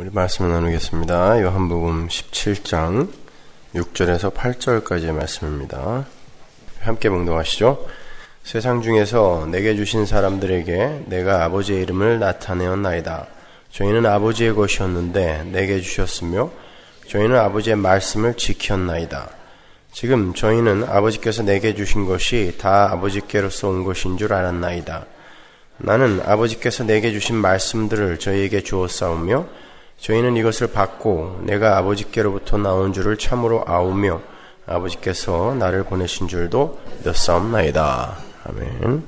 우리 말씀을 나누겠습니다. 요한복음 17장 6절에서 8절까지의 말씀입니다. 함께 봉독하시죠. 세상 중에서 내게 주신 사람들에게 내가 아버지의 이름을 나타내었나이다. 저희는 아버지의 것이었는데 내게 주셨으며 저희는 아버지의 말씀을 지켰나이다. 지금 저희는 아버지께서 내게 주신 것이 다 아버지께로서 온 것인 줄 알았나이다. 나는 아버지께서 내게 주신 말씀들을 저희에게 주었사오며 저희는 이것을 받고 내가 아버지께로부터 나온 줄을 참으로 아오며 아버지께서 나를 보내신 줄도 믿었사옵나이다. 아멘.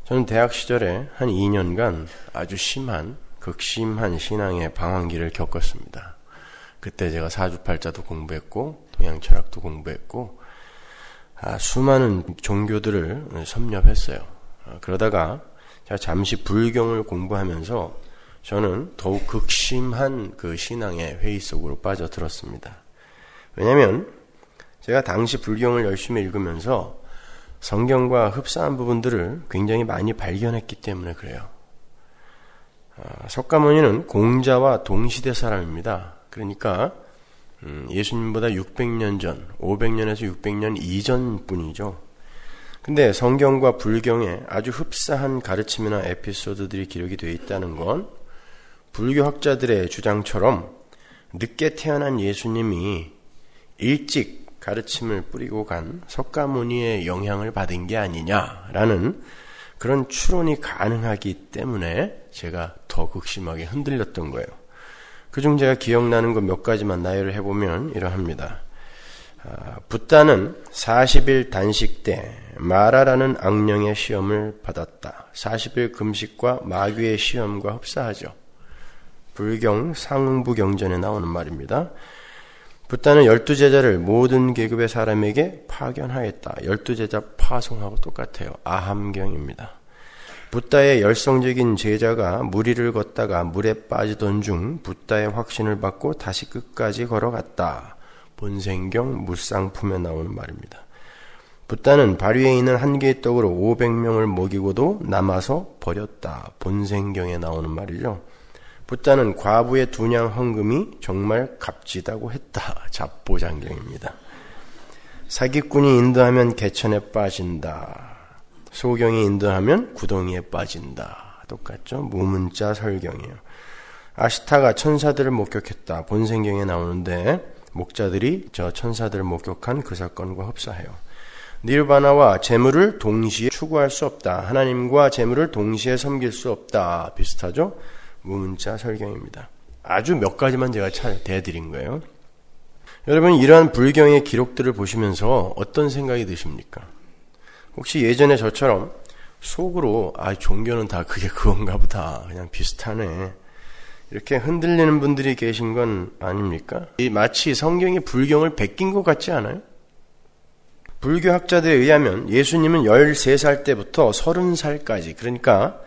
저는 대학 시절에 한 2년간 아주 극심한 신앙의 방황기를 겪었습니다. 그때 제가 사주팔자도 공부했고 동양철학도 공부했고 수많은 종교들을 섭렵했어요. 그러다가 제가 잠시 불경을 공부하면서 저는 더욱 극심한 그 신앙의 회의 속으로 빠져들었습니다. 왜냐하면 제가 당시 불경을 열심히 읽으면서 성경과 흡사한 부분들을 굉장히 많이 발견했기 때문에 그래요. 석가모니는 공자와 동시대 사람입니다. 그러니까 예수님보다 600년 전, 500년에서 600년 이전 분이죠. 근데 성경과 불경에 아주 흡사한 가르침이나 에피소드들이 기록이 되어 있다는 건 불교학자들의 주장처럼 늦게 태어난 예수님이 일찍 가르침을 뿌리고 간 석가모니의 영향을 받은 게 아니냐라는 그런 추론이 가능하기 때문에 제가 더 극심하게 흔들렸던 거예요. 그중 제가 기억나는 것 몇 가지만 나열을 해보면 이러합니다. 붓다는 40일 단식 때 마라라는 악령의 시험을 받았다. 40일 금식과 마귀의 시험과 흡사하죠. 불경 상부경전에 나오는 말입니다. 붓다는 12제자를 모든 계급의 사람에게 파견하였다. 12제자 파송하고 똑같아요. 아함경입니다. 붓다의 열성적인 제자가 무리를 걷다가 물에 빠지던 중 붓다의 확신을 받고 다시 끝까지 걸어갔다. 본생경 무쌍품에 나오는 말입니다. 붓다는 발 위에 있는 한 개의 떡으로 500명을 먹이고도 남아서 버렸다. 본생경에 나오는 말이죠. 붓다는 과부의 2냥 헌금이 정말 값지다고 했다. 잡보장경입니다. 사기꾼이 인도하면 개천에 빠진다. 소경이 인도하면 구덩이에 빠진다. 똑같죠? 무문자 설경이에요. 아시타가 천사들을 목격했다. 본생경에 나오는데 목자들이 저 천사들을 목격한 그 사건과 흡사해요. 니르바나와 재물을 동시에 추구할 수 없다. 하나님과 재물을 동시에 섬길 수 없다. 비슷하죠? 무문자 설경입니다. 아주 몇 가지만 제가 잘 대드린 거예요. 여러분, 이러한 불경의 기록들을 보시면서 어떤 생각이 드십니까? 혹시 예전에 저처럼 속으로 종교는 다 그건가 보다. 그냥 비슷하네. 이렇게 흔들리는 분들이 계신 건 아닙니까? 마치 성경이 불경을 베낀 것 같지 않아요? 불교학자들에 의하면 예수님은 13살 때부터 30살까지, 그러니까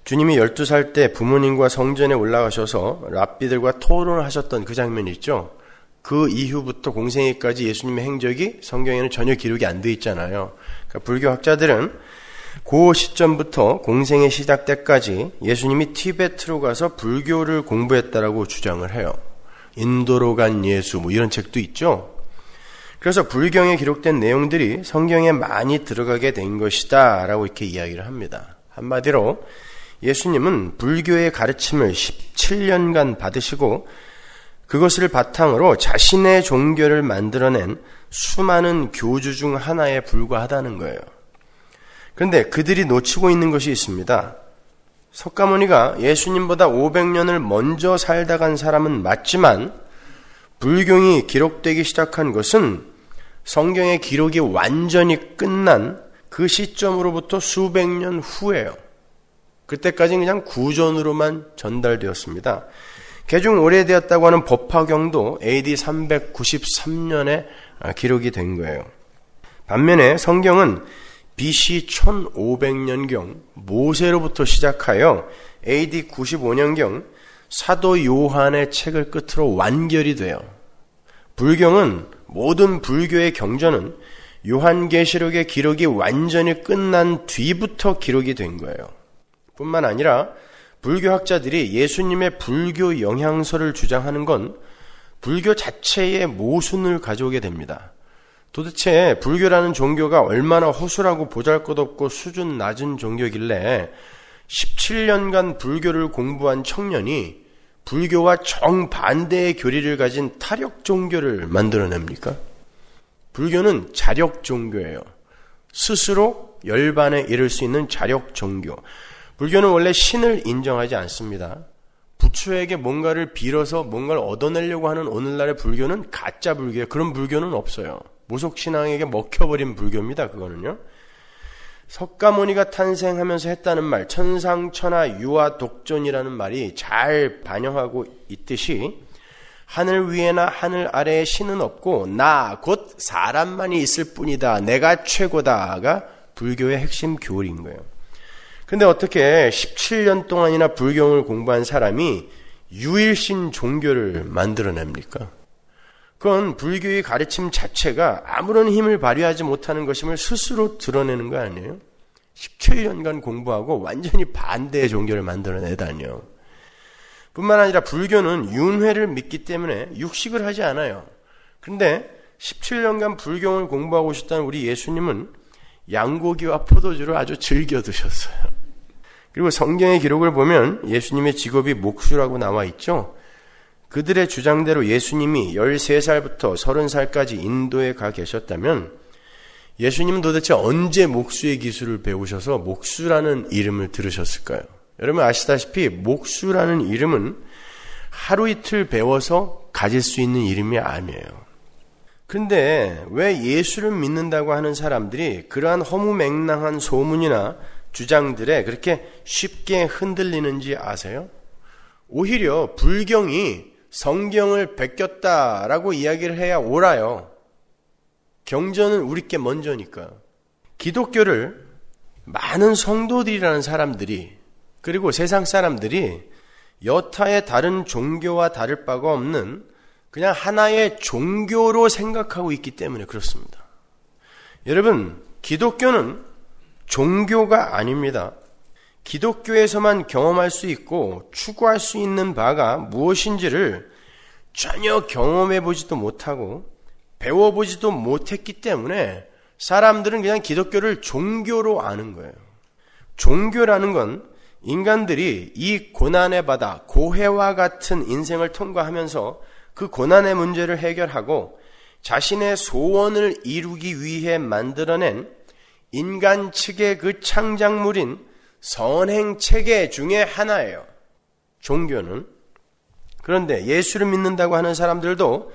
주님이 12살 때 부모님과 성전에 올라가셔서 랍비들과 토론을 하셨던 그 장면이 있죠. 그 이후부터 공생애까지 예수님의 행적이 성경에는 전혀 기록이 안 돼 있잖아요. 그러니까 불교학자들은 그 시점부터 공생애 시작 때까지 예수님이 티베트로 가서 불교를 공부했다라고 주장을 해요. 인도로 간 예수 이런 책도 있죠. 그래서 불경에 기록된 내용들이 성경에 많이 들어가게 된 것이다 라고 이렇게 이야기를 합니다. 한마디로 예수님은 불교의 가르침을 17년간 받으시고 그것을 바탕으로 자신의 종교를 만들어낸 수많은 교주 중 하나에 불과하다는 거예요. 그런데 그들이 놓치고 있는 것이 있습니다. 석가모니가 예수님보다 500년을 먼저 살다 간 사람은 맞지만 불경이 기록되기 시작한 것은 성경의 기록이 완전히 끝난 그 시점으로부터 수백 년 후예요. 그때까지는 그냥 구전으로만 전달되었습니다. 개중 오래되었다고 하는 법화경도 AD 393년에 기록이 된 거예요. 반면에 성경은 BC 1500년경 모세로부터 시작하여 AD 95년경 사도 요한의 책을 끝으로 완결이 돼요. 불경은 모든 불교의 경전은 요한계시록의 기록이 완전히 끝난 뒤부터 기록이 된 거예요. 뿐만 아니라 불교학자들이 예수님의 불교 영향서를 주장하는 건 불교 자체의 모순을 가져오게 됩니다. 도대체 불교라는 종교가 얼마나 허술하고 보잘것없고 수준 낮은 종교길래 17년간 불교를 공부한 청년이 불교와 정반대의 교리를 가진 타력 종교를 만들어냅니까? 불교는 자력 종교예요. 스스로 열반에 이를 수 있는 자력 종교. 불교는 원래 신을 인정하지 않습니다. 부처에게 뭔가를 빌어서 뭔가를 얻어내려고 하는 오늘날의 불교는 가짜 불교예요. 그런 불교는 없어요. 모속신앙에게 먹혀버린 불교입니다. 그거는요. 석가모니가 탄생하면서 했다는 말, 천상천하 유아 독존이라는 말이 잘 반영하고 있듯이 하늘 위에나 하늘 아래에 신은 없고 나 곧 사람만이 있을 뿐이다. 내가 최고다가 불교의 핵심 교리인 거예요. 근데 어떻게 17년 동안이나 불경을 공부한 사람이 유일신 종교를 만들어냅니까? 그건 불교의 가르침 자체가 아무런 힘을 발휘하지 못하는 것임을 스스로 드러내는 거 아니에요? 17년간 공부하고 완전히 반대의 종교를 만들어내다니요. 뿐만 아니라 불교는 윤회를 믿기 때문에 육식을 하지 않아요. 그런데 17년간 불경을 공부하고 오셨다는 우리 예수님은 양고기와 포도주를 아주 즐겨 드셨어요. 그리고 성경의 기록을 보면 예수님의 직업이 목수라고 나와 있죠. 그들의 주장대로 예수님이 13살부터 30살까지 인도에 가 계셨다면 예수님은 도대체 언제 목수의 기술을 배우셔서 목수라는 이름을 들으셨을까요? 여러분 아시다시피 목수라는 이름은 하루 이틀 배워서 가질 수 있는 이름이 아니에요. 그런데 왜 예수를 믿는다고 하는 사람들이 그러한 허무맹랑한 소문이나 주장들에 그렇게 쉽게 흔들리는지 아세요? 오히려 불경이 성경을 베꼈다라고 이야기를 해야 옳아요. 경전은 우리께 먼저니까. 기독교를 많은 성도들이라는 사람들이 그리고 세상 사람들이 여타의 다른 종교와 다를 바가 없는 그냥 하나의 종교로 생각하고 있기 때문에 그렇습니다. 여러분, 기독교는 종교가 아닙니다. 기독교에서만 경험할 수 있고 추구할 수 있는 바가 무엇인지를 전혀 경험해보지도 못하고 배워보지도 못했기 때문에 사람들은 그냥 기독교를 종교로 아는 거예요. 종교라는 건 인간들이 이 고난의 바다, 고해와 같은 인생을 통과하면서 그 고난의 문제를 해결하고 자신의 소원을 이루기 위해 만들어낸 인간 측의 그 창작물인 선행체계 중에 하나예요. 종교는. 그런데 예수를 믿는다고 하는 사람들도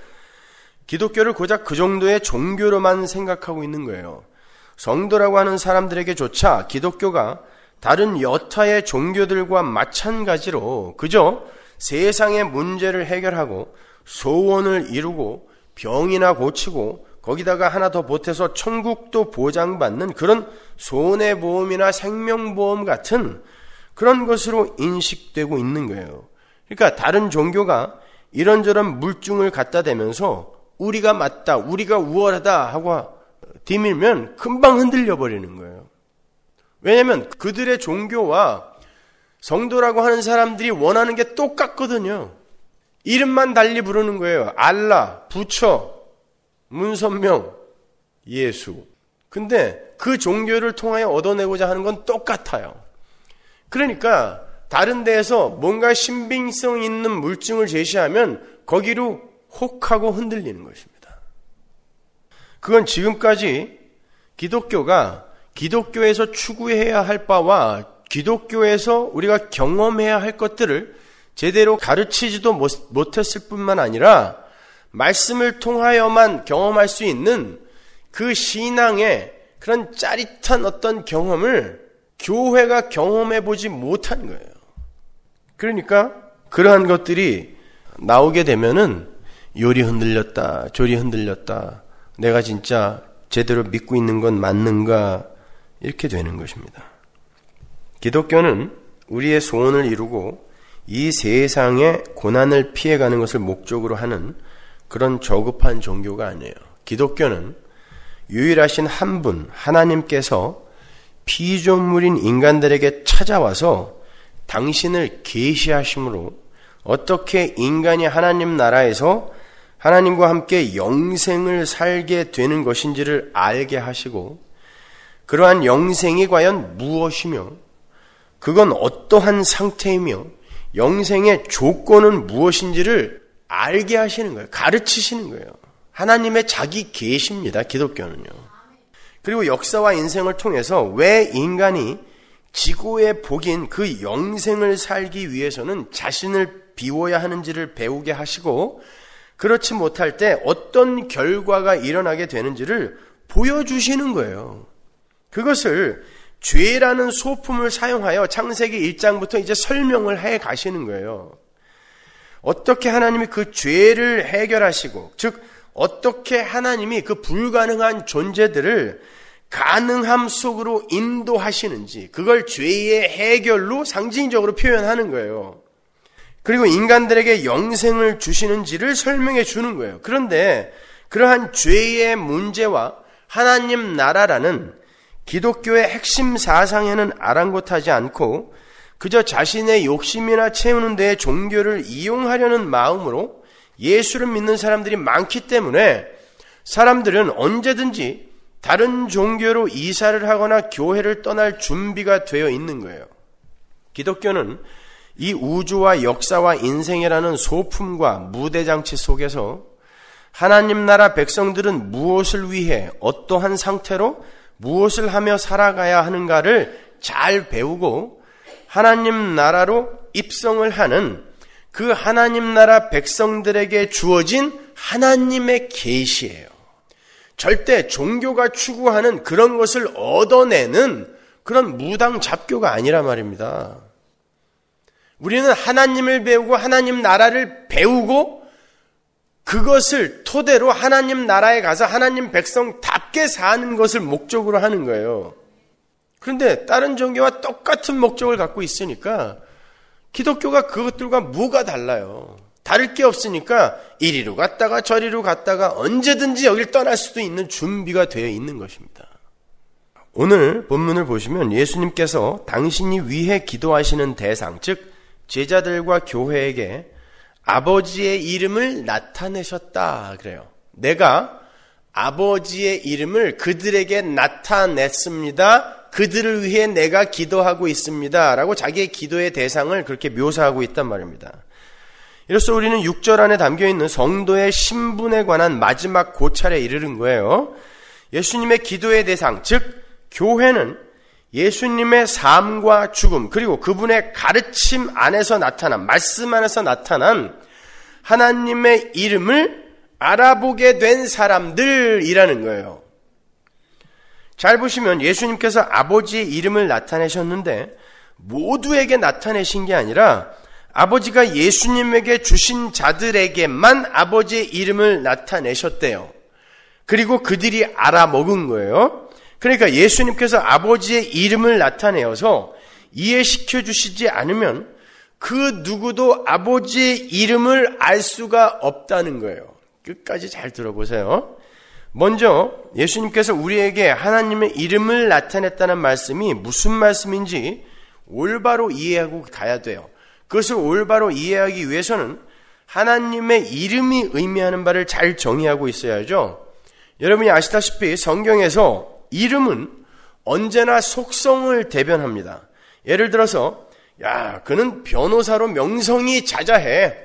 기독교를 고작 그 정도의 종교로만 생각하고 있는 거예요. 성도라고 하는 사람들에게조차 기독교가 다른 여타의 종교들과 마찬가지로 그저 세상의 문제를 해결하고 소원을 이루고 병이나 고치고 거기다가 하나 더 보태서 천국도 보장받는 그런 손해보험이나 생명보험 같은 그런 것으로 인식되고 있는 거예요. 그러니까 다른 종교가 이런저런 물증을 갖다 대면서 우리가 맞다, 우리가 우월하다 하고 디밀면 금방 흔들려 버리는 거예요. 왜냐하면 그들의 종교와 성도라고 하는 사람들이 원하는 게 똑같거든요. 이름만 달리 부르는 거예요. 알라, 부처, 문선명, 예수. 근데 그 종교를 통하여 얻어내고자 하는 건 똑같아요. 그러니까 다른 데에서 뭔가 신빙성 있는 물증을 제시하면 거기로 혹하고 흔들리는 것입니다. 그건 지금까지 기독교가 기독교에서 추구해야 할 바와 기독교에서 우리가 경험해야 할 것들을 제대로 가르치지도 못했을 뿐만 아니라 말씀을 통하여만 경험할 수 있는 그 신앙의 그런 짜릿한 어떤 경험을 교회가 경험해보지 못한 거예요. 그러니까 그러한 것들이 나오게 되면은 요리 흔들렸다, 조리 흔들렸다, 내가 진짜 제대로 믿고 있는 건 맞는가 이렇게 되는 것입니다. 기독교는 우리의 소원을 이루고 이 세상의 고난을 피해가는 것을 목적으로 하는 그런 저급한 종교가 아니에요. 기독교는 유일하신 한 분 하나님께서 피조물인 인간들에게 찾아와서 당신을 계시하심으로 어떻게 인간이 하나님 나라에서 하나님과 함께 영생을 살게 되는 것인지를 알게 하시고 그러한 영생이 과연 무엇이며 그건 어떠한 상태이며 영생의 조건은 무엇인지를 알게 하시는 거예요. 가르치시는 거예요. 하나님의 자기 계시입니다. 기독교는요. 그리고 역사와 인생을 통해서 왜 인간이 지고의 복인 그 영생을 살기 위해서는 자신을 비워야 하는지를 배우게 하시고 그렇지 못할 때 어떤 결과가 일어나게 되는지를 보여주시는 거예요. 그것을 죄라는 소품을 사용하여 창세기 1장부터 이제 설명을 해 가시는 거예요. 어떻게 하나님이 그 죄를 해결하시고, 즉 어떻게 하나님이 그 불가능한 존재들을 가능함 속으로 인도하시는지, 그걸 죄의 해결로 상징적으로 표현하는 거예요. 그리고 인간들에게 영생을 주시는지를 설명해 주는 거예요. 그런데 그러한 죄의 문제와 하나님 나라라는 기독교의 핵심 사상에는 아랑곳하지 않고 그저 자신의 욕심이나 채우는 데에 종교를 이용하려는 마음으로 예수를 믿는 사람들이 많기 때문에 사람들은 언제든지 다른 종교로 이사를 하거나 교회를 떠날 준비가 되어 있는 거예요. 기독교는 이 우주와 역사와 인생이라는 소품과 무대장치 속에서 하나님 나라 백성들은 무엇을 위해 어떠한 상태로 무엇을 하며 살아가야 하는가를 잘 배우고 하나님 나라로 입성을 하는 그 하나님 나라 백성들에게 주어진 하나님의 계시예요. 절대 종교가 추구하는 그런 것을 얻어내는 그런 무당 잡교가 아니라 말입니다. 우리는 하나님을 배우고 하나님 나라를 배우고 그것을 토대로 하나님 나라에 가서 하나님 백성답게 사는 것을 목적으로 하는 거예요. 그런데 다른 종교와 똑같은 목적을 갖고 있으니까 기독교가 그것들과 뭐가 달라요? 다를 게 없으니까 이리로 갔다가 저리로 갔다가 언제든지 여길 떠날 수도 있는 준비가 되어 있는 것입니다. 오늘 본문을 보시면 예수님께서 당신이 위해 기도하시는 대상, 즉 제자들과 교회에게 아버지의 이름을 나타내셨다 그래요. 내가 아버지의 이름을 그들에게 나타냈습니다. 그들을 위해 내가 기도하고 있습니다. 라고 자기의 기도의 대상을 그렇게 묘사하고 있단 말입니다. 이로써 우리는 6절 안에 담겨있는 성도의 신분에 관한 마지막 고찰에 이르는 거예요. 예수님의 기도의 대상, 즉 교회는 예수님의 삶과 죽음 그리고 그분의 가르침 안에서 나타난, 말씀 안에서 나타난 하나님의 이름을 알아보게 된 사람들이라는 거예요. 잘 보시면 예수님께서 아버지의 이름을 나타내셨는데 모두에게 나타내신 게 아니라 아버지가 예수님에게 주신 자들에게만 아버지의 이름을 나타내셨대요. 그리고 그들이 알아먹은 거예요. 그러니까 예수님께서 아버지의 이름을 나타내어서 이해시켜 주시지 않으면 그 누구도 아버지의 이름을 알 수가 없다는 거예요. 끝까지 잘 들어보세요. 먼저 예수님께서 우리에게 하나님의 이름을 나타냈다는 말씀이 무슨 말씀인지 올바로 이해하고 가야 돼요. 그것을 올바로 이해하기 위해서는 하나님의 이름이 의미하는 바를 잘 정의하고 있어야죠. 여러분이 아시다시피 성경에서 이름은 언제나 속성을 대변합니다. 예를 들어서 그는 변호사로 명성이 자자해.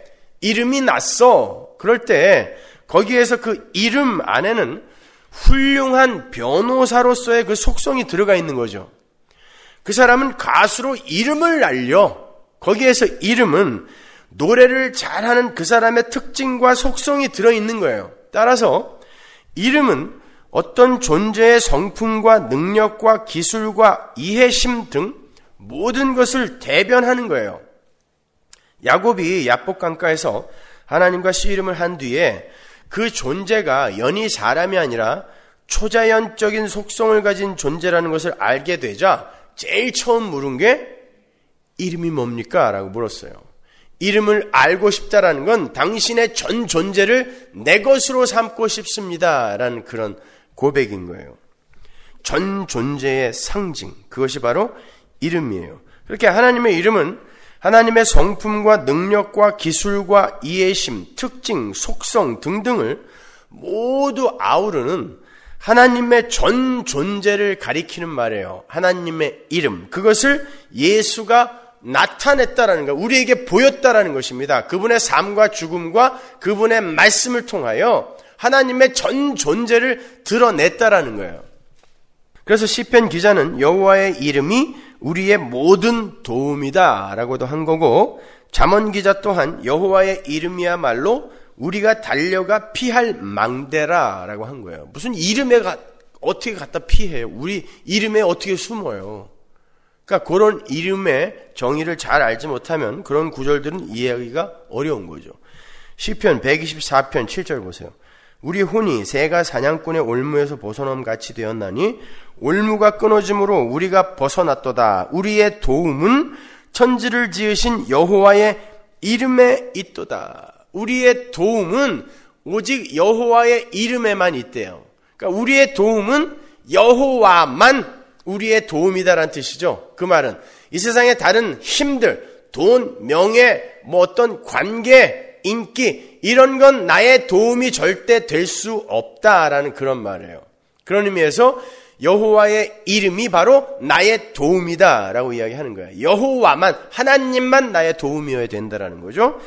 이름이 났어. 그럴 때 거기에서 그 이름 안에는 훌륭한 변호사로서의 그 속성이 들어가 있는 거죠. 그 사람은 가수로 이름을 날려. 거기에서 이름은 노래를 잘하는 그 사람의 특징과 속성이 들어있는 거예요. 따라서 이름은 어떤 존재의 성품과 능력과 기술과 이해심 등 모든 것을 대변하는 거예요. 야곱이 야복강가에서 하나님과 씨름을 한 뒤에 그 존재가 연히 사람이 아니라 초자연적인 속성을 가진 존재라는 것을 알게 되자 제일 처음 물은 게 이름이 뭡니까? 라고 물었어요. 이름을 알고 싶다라는 건 당신의 전 존재를 내 것으로 삼고 싶습니다. 라는 그런 고백인 거예요. 전 존재의 상징, 그것이 바로 이름이에요. 그렇게 하나님의 이름은 하나님의 성품과 능력과 기술과 이해심, 특징, 속성 등등을 모두 아우르는 하나님의 전 존재를 가리키는 말이에요. 하나님의 이름, 그것을 예수가 나타냈다라는 것, 우리에게 보였다라는 것입니다. 그분의 삶과 죽음과 그분의 말씀을 통하여 하나님의 전 존재를 드러냈다라는 거예요. 그래서 시편 기자는 여호와의 이름이 우리의 모든 도움이다 라고도 한 거고, 잠언 기자 또한 여호와의 이름이야말로 우리가 달려가 피할 망대라 라고 한 거예요. 무슨 이름에 어떻게 갖다 피해요? 우리 이름에 어떻게 숨어요? 그러니까 그런 이름의 정의를 잘 알지 못하면 그런 구절들은 이해하기가 어려운 거죠. 시편 124편 7절 보세요. 우리 혼이 새가 사냥꾼의 올무에서 벗어남 같이 되었나니 올무가 끊어짐으로 우리가 벗어났도다. 우리의 도움은 천지를 지으신 여호와의 이름에 있도다. 우리의 도움은 오직 여호와의 이름에만 있대요. 그러니까 우리의 도움은 여호와만 우리의 도움이다라는 뜻이죠. 그 말은 이 세상의 다른 힘들, 돈, 명예, 어떤 관계, 인기 이런 건 나의 도움이 절대 될 수 없다라는 그런 말이에요. 그런 의미에서 여호와의 이름이 바로 나의 도움이다라고 이야기하는 거예요. 여호와만, 하나님만 나의 도움이어야 된다라는 거죠.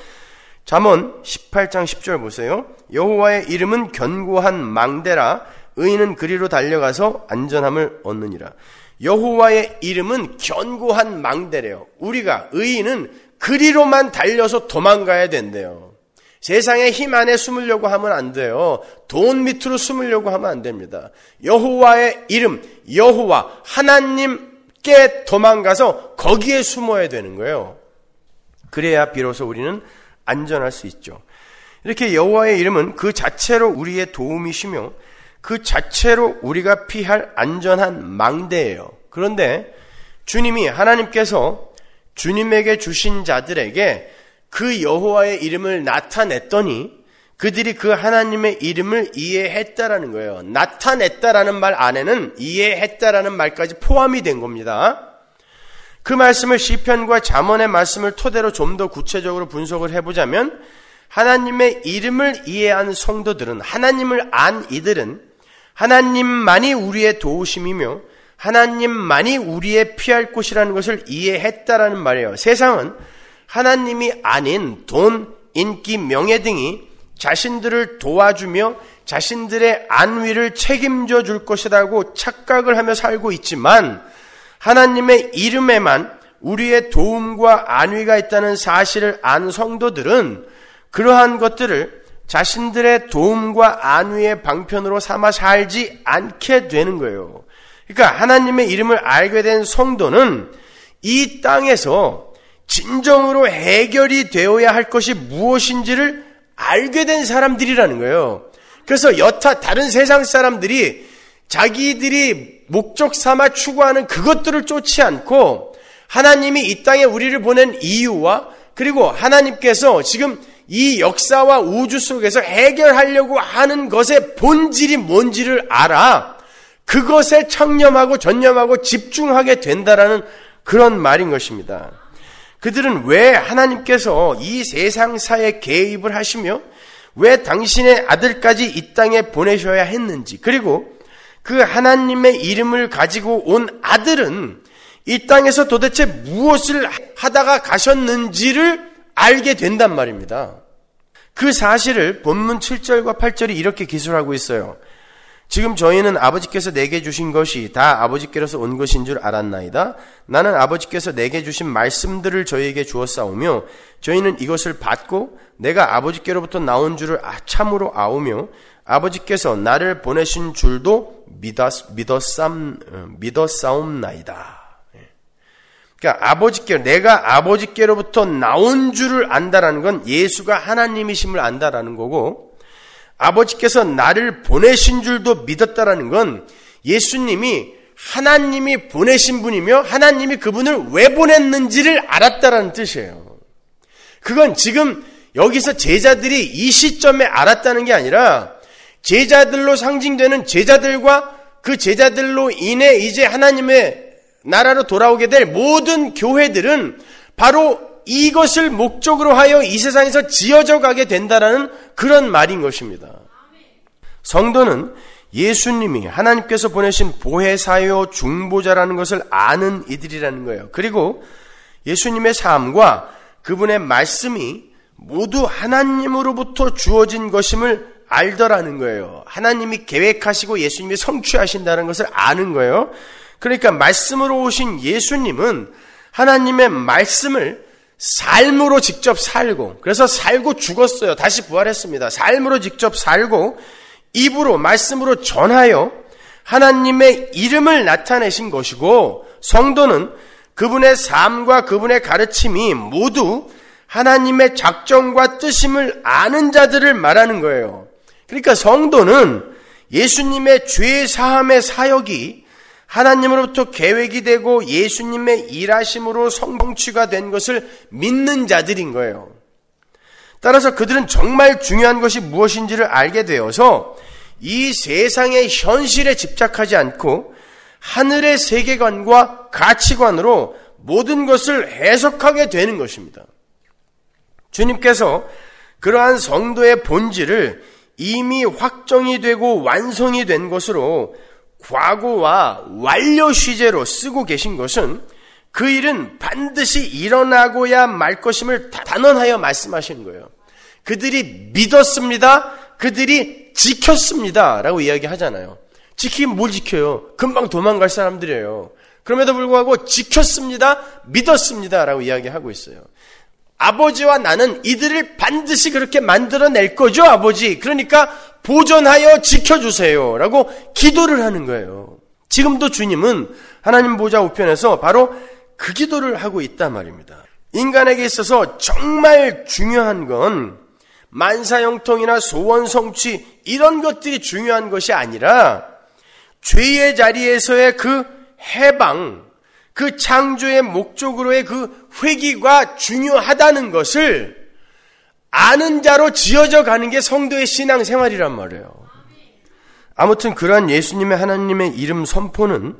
잠언 18장 10절 보세요. 여호와의 이름은 견고한 망대라 의인은 그리로 달려가서 안전함을 얻느니라. 여호와의 이름은 견고한 망대래요. 우리가 의인은 그리로만 달려서 도망가야 된대요. 세상의 힘 안에 숨으려고 하면 안 돼요. 돈 밑으로 숨으려고 하면 안 됩니다. 여호와의 이름, 여호와 하나님께 도망가서 거기에 숨어야 되는 거예요. 그래야 비로소 우리는 안전할 수 있죠. 이렇게 여호와의 이름은 그 자체로 우리의 도움이시며 그 자체로 우리가 피할 안전한 망대예요. 그런데 주님이, 하나님께서 주님에게 주신 자들에게 그 여호와의 이름을 나타냈더니 그들이 그 하나님의 이름을 이해했다라는 거예요. 나타냈다라는 말 안에는 이해했다라는 말까지 포함이 된 겁니다. 그 말씀을 시편과 잠언의 말씀을 토대로 좀 더 구체적으로 분석을 해보자면, 하나님의 이름을 이해한 성도들은, 하나님을 안 이들은 하나님만이 우리의 도우심이며 하나님만이 우리의 피할 곳이라는 것을 이해했다라는 말이에요. 세상은 하나님이 아닌 돈, 인기, 명예 등이 자신들을 도와주며 자신들의 안위를 책임져 줄 것이라고 착각을 하며 살고 있지만, 하나님의 이름에만 우리의 도움과 안위가 있다는 사실을 안 성도들은 그러한 것들을 자신들의 도움과 안위의 방편으로 삼아 살지 않게 되는 거예요. 그러니까 하나님의 이름을 알게 된 성도는 이 땅에서 진정으로 해결이 되어야 할 것이 무엇인지를 알게 된 사람들이라는 거예요. 그래서 여타 다른 세상 사람들이 자기들이 목적 삼아 추구하는 그것들을 쫓지 않고 하나님이 이 땅에 우리를 보낸 이유와 그리고 하나님께서 지금 이 역사와 우주 속에서 해결하려고 하는 것의 본질이 뭔지를 알아 그것에 청렴하고 전념하고 집중하게 된다라는 그런 말인 것입니다. 그들은 왜 하나님께서 이 세상사에 개입을 하시며 왜 당신의 아들까지 이 땅에 보내셔야 했는지, 그리고 그 하나님의 이름을 가지고 온 아들은 이 땅에서 도대체 무엇을 하다가 가셨는지를 알게 된단 말입니다. 그 사실을 본문 7절과 8절이 이렇게 기술하고 있어요. 지금 저희는 아버지께서 내게 주신 것이 다 아버지께로서 온 것인 줄 알았나이다. 나는 아버지께서 내게 주신 말씀들을 저희에게 주었사오며 저희는 이것을 받고 내가 아버지께로부터 나온 줄을 참으로 아오며 아버지께서 나를 보내신 줄도 믿었사옵나이다. 그러니까 내가 아버지께로부터 나온 줄을 안다라는 건 예수가 하나님이심을 안다라는 거고, 아버지께서 나를 보내신 줄도 믿었다라는 건 예수님이 하나님이 보내신 분이며 하나님이 그분을 왜 보냈는지를 알았다라는 뜻이에요. 그건 지금 여기서 제자들이 이 시점에 알았다는 게 아니라 제자들로 상징되는 제자들과 그 제자들로 인해 이제 하나님의 나라로 돌아오게 될 모든 교회들은 바로 이것을 목적으로 하여 이 세상에서 지어져 가게 된다라는 그런 말인 것입니다. 성도는 예수님이 하나님께서 보내신 보혜사요 중보자라는 것을 아는 이들이라는 거예요. 그리고 예수님의 삶과 그분의 말씀이 모두 하나님으로부터 주어진 것임을 알더라는 거예요. 하나님이 계획하시고 예수님이 성취하신다는 것을 아는 거예요. 그러니까 말씀으로 오신 예수님은 하나님의 말씀을 삶으로 직접 살고, 그래서 살고 죽었어요. 다시 부활했습니다. 삶으로 직접 살고 입으로 말씀으로 전하여 하나님의 이름을 나타내신 것이고, 성도는 그분의 삶과 그분의 가르침이 모두 하나님의 작정과 뜻임을 아는 자들을 말하는 거예요. 그러니까 성도는 예수님의 죄 사함의 사역이 하나님으로부터 계획이 되고 예수님의 일하심으로 성취가 된 것을 믿는 자들인 거예요. 따라서 그들은 정말 중요한 것이 무엇인지를 알게 되어서 이 세상의 현실에 집착하지 않고 하늘의 세계관과 가치관으로 모든 것을 해석하게 되는 것입니다. 주님께서 그러한 성도의 본질을 이미 확정이 되고 완성이 된 것으로 과거와 완료 시제로 쓰고 계신 것은 그 일은 반드시 일어나고야 말 것임을 단언하여 말씀하시는 거예요. 그들이 믿었습니다. 그들이 지켰습니다. 라고 이야기하잖아요. 지키면 뭘 지켜요? 금방 도망갈 사람들이에요. 그럼에도 불구하고 지켰습니다. 믿었습니다. 라고 이야기하고 있어요. 아버지와 나는 이들을 반드시 그렇게 만들어낼 거죠, 아버지. 그러니까 보존하여 지켜주세요. 라고 기도를 하는 거예요. 지금도 주님은 하나님 보좌 우편에서 바로 그 기도를 하고 있단 말입니다. 인간에게 있어서 정말 중요한 건 만사형통이나 소원 성취 이런 것들이 중요한 것이 아니라 죄의 자리에서의 그 해방, 그 창조의 목적으로의 그 회귀가 중요하다는 것을 아는 자로 지어져 가는 게 성도의 신앙생활이란 말이에요. 아무튼 그러한 예수님의 하나님의 이름 선포는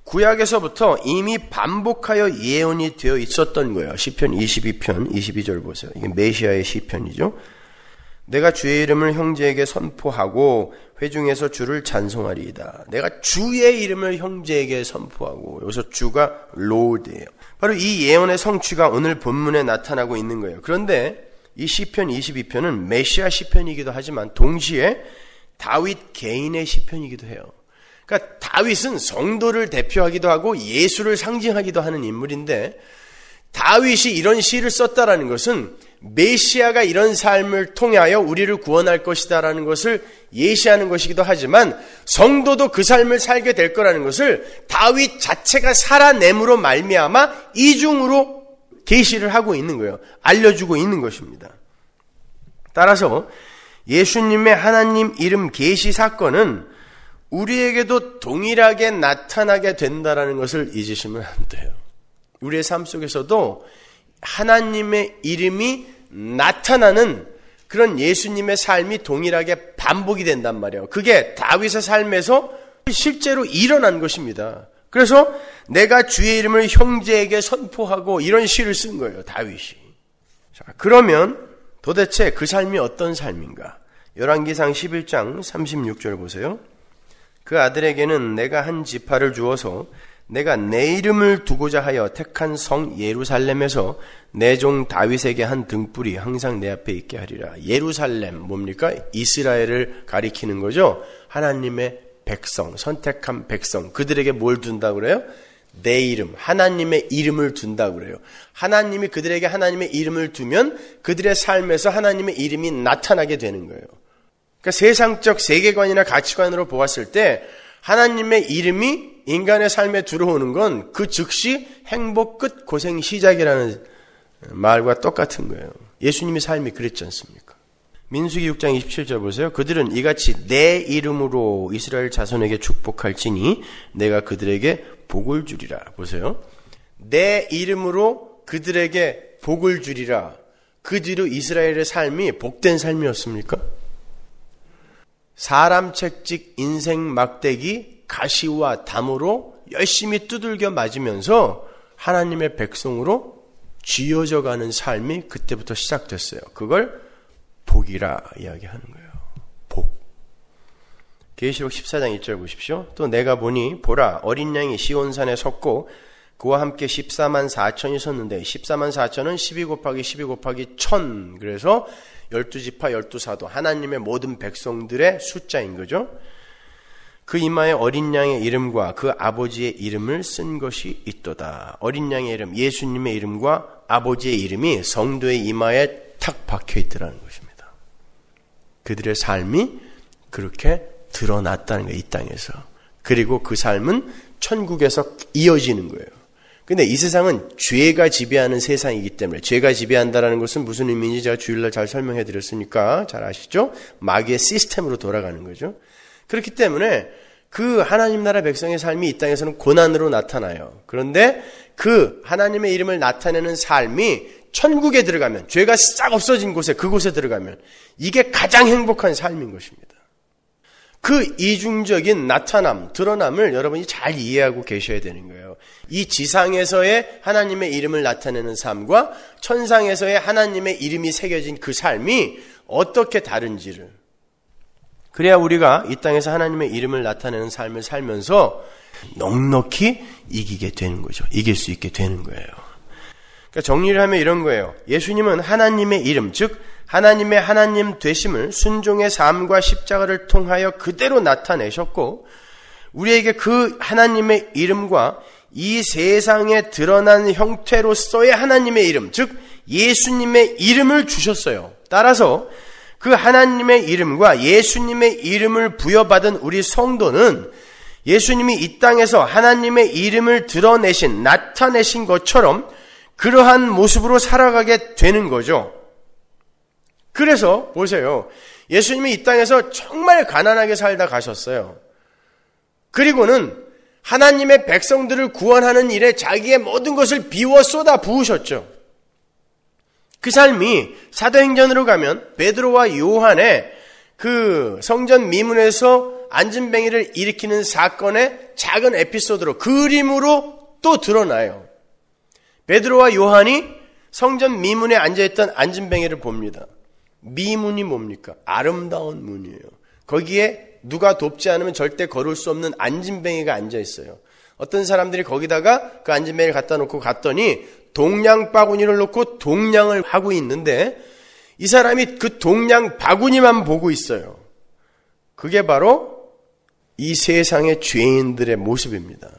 구약에서부터 이미 반복하여 예언이 되어 있었던 거예요. 시편 22편 22절 보세요. 이게 메시아의 시편이죠. 내가 주의 이름을 형제에게 선포하고 회중에서 주를 찬송하리이다. 내가 주의 이름을 형제에게 선포하고, 여기서 주가 로드예요. 바로 이 예언의 성취가 오늘 본문에 나타나고 있는 거예요. 그런데 이 시편 22편은 메시아 시편이기도 하지만 동시에 다윗 개인의 시편이기도 해요. 그러니까 다윗은 성도를 대표하기도 하고 예수를 상징하기도 하는 인물인데, 다윗이 이런 시를 썼다라는 것은 메시아가 이런 삶을 통하여 우리를 구원할 것이다라는 것을 예시하는 것이기도 하지만, 성도도 그 삶을 살게 될 거라는 것을 다윗 자체가 살아냄으로 말미암아 이중으로 계시를 하고 있는 거예요. 알려주고 있는 것입니다. 따라서 예수님의 하나님 이름 계시 사건은 우리에게도 동일하게 나타나게 된다라는 것을 잊으시면 안 돼요. 우리의 삶 속에서도 하나님의 이름이 나타나는 그런 예수님의 삶이 동일하게 반복이 된단 말이에요. 그게 다윗의 삶에서 실제로 일어난 것입니다. 그래서 내가 주의 이름을 형제에게 선포하고 이런 시를 쓴 거예요, 다윗이. 자, 그러면 도대체 그 삶이 어떤 삶인가? 열왕기상 11장 36절 보세요. 그 아들에게는 내가 한 지파를 주어서 내가 내 이름을 두고자 하여 택한 성 예루살렘에서 내 종 다윗에게 한 등불이 항상 내 앞에 있게 하리라. 예루살렘 뭡니까? 이스라엘을 가리키는 거죠. 하나님의 백성, 선택한 백성, 그들에게 뭘 둔다고 그래요? 내 이름, 하나님의 이름을 둔다고 그래요. 하나님이 그들에게 하나님의 이름을 두면 그들의 삶에서 하나님의 이름이 나타나게 되는 거예요. 그러니까 세상적 세계관이나 가치관으로 보았을 때 하나님의 이름이 인간의 삶에 들어오는 건 그 즉시 행복 끝 고생 시작이라는 말과 똑같은 거예요. 예수님의 삶이 그랬지 않습니까? 민수기 6장 27절 보세요. 그들은 이같이 내 이름으로 이스라엘 자손에게 축복할지니 내가 그들에게 복을 주리라. 보세요. 내 이름으로 그들에게 복을 주리라. 그 뒤로 이스라엘의 삶이 복된 삶이었습니까? 사람 채찍 인생 막대기 가시와 담으로 열심히 두들겨 맞으면서 하나님의 백성으로 쥐어져 가는 삶이 그때부터 시작됐어요. 그걸 복이라 이야기하는 거예요. 복. 계시록 14장 1절 보십시오. 또 내가 보니 보라 어린 양이 시온산에 섰고 그와 함께 14만 4천이 섰는데 14만 4천은 12 곱하기 12 곱하기 1000 그래서 12지파 12사도 하나님의 모든 백성들의 숫자인 거죠. 그 이마에 어린 양의 이름과 그 아버지의 이름을 쓴 것이 있도다. 어린 양의 이름, 예수님의 이름과 아버지의 이름이 성도의 이마에 탁 박혀 있더라는 것입니다. 그들의 삶이 그렇게 드러났다는 거예요. 이 땅에서. 그리고 그 삶은 천국에서 이어지는 거예요. 근데 이 세상은 죄가 지배하는 세상이기 때문에 죄가 지배한다는 것은 무슨 의미인지 제가 주일날 잘 설명해 드렸으니까 잘 아시죠? 마귀의 시스템으로 돌아가는 거죠. 그렇기 때문에 그 하나님 나라 백성의 삶이 이 땅에서는 고난으로 나타나요. 그런데 그 하나님의 이름을 나타내는 삶이 천국에 들어가면, 죄가 싹 없어진 곳에, 그곳에 들어가면 이게 가장 행복한 삶인 것입니다. 그 이중적인 나타남, 드러남을 여러분이 잘 이해하고 계셔야 되는 거예요. 이 지상에서의 하나님의 이름을 나타내는 삶과 천상에서의 하나님의 이름이 새겨진 그 삶이 어떻게 다른지를, 그래야 우리가 이 땅에서 하나님의 이름을 나타내는 삶을 살면서 넉넉히 이기게 되는 거죠. 이길 수 있게 되는 거예요. 그러니까 정리를 하면 이런 거예요. 예수님은 하나님의 이름, 즉 하나님의 하나님 되심을 순종의 삶과 십자가를 통하여 그대로 나타내셨고, 우리에게 그 하나님의 이름과 이 세상에 드러난 형태로서의 하나님의 이름, 즉 예수님의 이름을 주셨어요. 따라서 그 하나님의 이름과 예수님의 이름을 부여받은 우리 성도는 예수님이 이 땅에서 하나님의 이름을 드러내신, 나타내신 것처럼 그러한 모습으로 살아가게 되는 거죠. 그래서 보세요. 예수님이 이 땅에서 정말 가난하게 살다 가셨어요. 그리고는 하나님의 백성들을 구원하는 일에 자기의 모든 것을 비워 쏟아 부으셨죠. 그 삶이 사도행전으로 가면 베드로와 요한의 그 성전 미문에서 안진뱅이를 일으키는 사건의 작은 에피소드로, 그림으로 또 드러나요. 베드로와 요한이 성전 미문에 앉아있던 안진뱅이를 봅니다. 미문이 뭡니까? 아름다운 문이에요. 거기에 누가 돕지 않으면 절대 걸을 수 없는 안진뱅이가 앉아있어요. 어떤 사람들이 거기다가 그 안진뱅이를 갖다 놓고 갔더니 동양 바구니를 놓고 동냥을 하고 있는데 이 사람이 그 동냥 바구니만 보고 있어요. 그게 바로 이 세상의 죄인들의 모습입니다.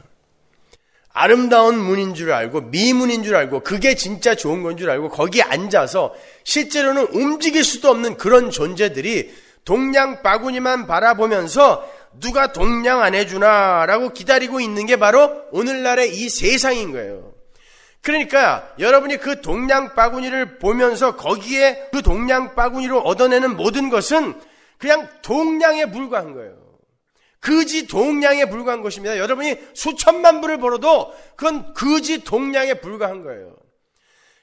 아름다운 문인 줄 알고 미문인 줄 알고 그게 진짜 좋은 건 줄 알고 거기에 앉아서 실제로는 움직일 수도 없는 그런 존재들이 동냥 바구니만 바라보면서 누가 동냥 안 해주나 라고 기다리고 있는 게 바로 오늘날의 이 세상인 거예요. 그러니까 여러분이 그 동냥 바구니를 보면서 거기에 그 동냥 바구니로 얻어내는 모든 것은 그냥 동냥에 불과한 거예요. 거지 동냥에 불과한 것입니다. 여러분이 수천만 불을 벌어도 그건 거지 동냥에 불과한 거예요.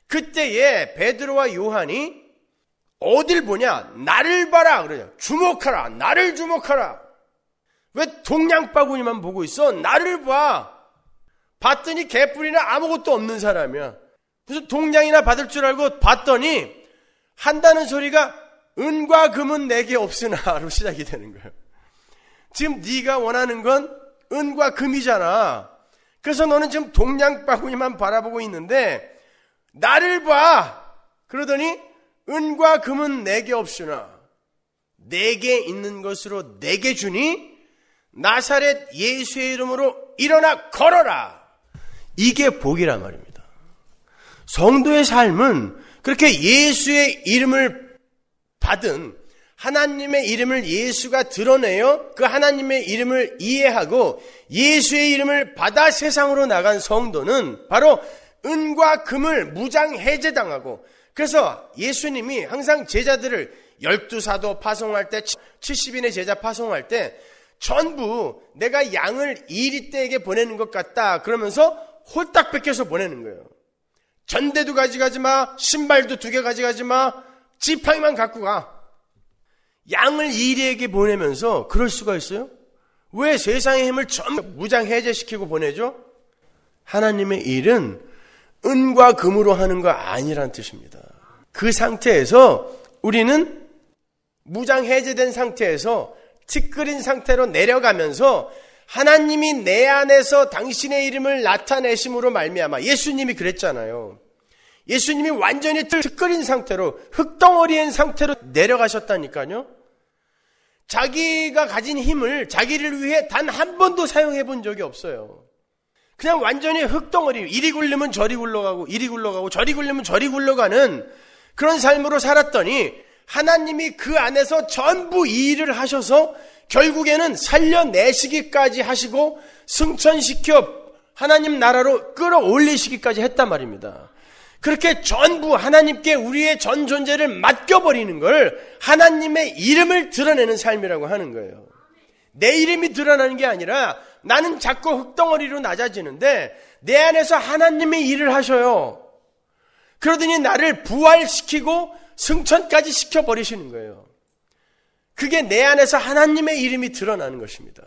그때에 베드로와 요한이 어딜 보냐? 나를 봐라 그래요. 주목하라. 나를 주목하라. 왜 동냥 바구니만 보고 있어? 나를 봐. 봤더니 개뿔이나 아무것도 없는 사람이야. 무슨 동냥이나 받을 줄 알고 봤더니 한다는 소리가 은과 금은 내게 없으나로 시작이 되는 거예요. 지금 네가 원하는 건 은과 금이잖아. 그래서 너는 지금 동냥 바구니만 바라보고 있는데 나를 봐. 그러더니 은과 금은 내게 없으나 내게 있는 것으로 내게 주니 나사렛 예수의 이름으로 일어나 걸어라. 이게 복이란 말입니다. 성도의 삶은 그렇게 예수의 이름을 받은, 하나님의 이름을 예수가 드러내어 그 하나님의 이름을 이해하고 예수의 이름을 받아 세상으로 나간 성도는 바로 은과 금을 무장해제당하고, 그래서 예수님이 항상 제자들을 12사도 파송할 때, 70인의 제자 파송할 때 전부 내가 양을 2리떼에게 보내는 것 같다 그러면서 홀딱 뺏겨서 보내는 거예요. 전대도 가져가지 마, 신발도 2개 가져가지 마, 지팡이만 갖고 가. 양을 2리에게 보내면서 그럴 수가 있어요? 왜 세상의 힘을 전부 무장해제시키고 보내죠? 하나님의 일은 은과 금으로 하는 거 아니란 뜻입니다. 그 상태에서 우리는 무장해제된 상태에서 티끌인 상태로 내려가면서 하나님이 내 안에서 당신의 이름을 나타내심으로 말미암아, 예수님이 그랬잖아요. 예수님이 완전히 티끌인 상태로, 흙덩어리인 상태로 내려가셨다니까요. 자기가 가진 힘을 자기를 위해 단 한 번도 사용해 본 적이 없어요. 그냥 완전히 흙덩어리, 이리 굴르면 저리 굴러가고, 이리 굴러가고, 저리 굴르면 저리 굴러가는 그런 삶으로 살았더니 하나님이 그 안에서 전부 이 일을 하셔서 결국에는 살려내시기까지 하시고 승천시켜 하나님 나라로 끌어올리시기까지 했단 말입니다. 그렇게 전부 하나님께 우리의 전 존재를 맡겨버리는 걸 하나님의 이름을 드러내는 삶이라고 하는 거예요. 내 이름이 드러나는 게 아니라 나는 자꾸 흙덩어리로 낮아지는데 내 안에서 하나님의 일을 하셔요. 그러더니 나를 부활시키고 승천까지 시켜버리시는 거예요. 그게 내 안에서 하나님의 이름이 드러나는 것입니다.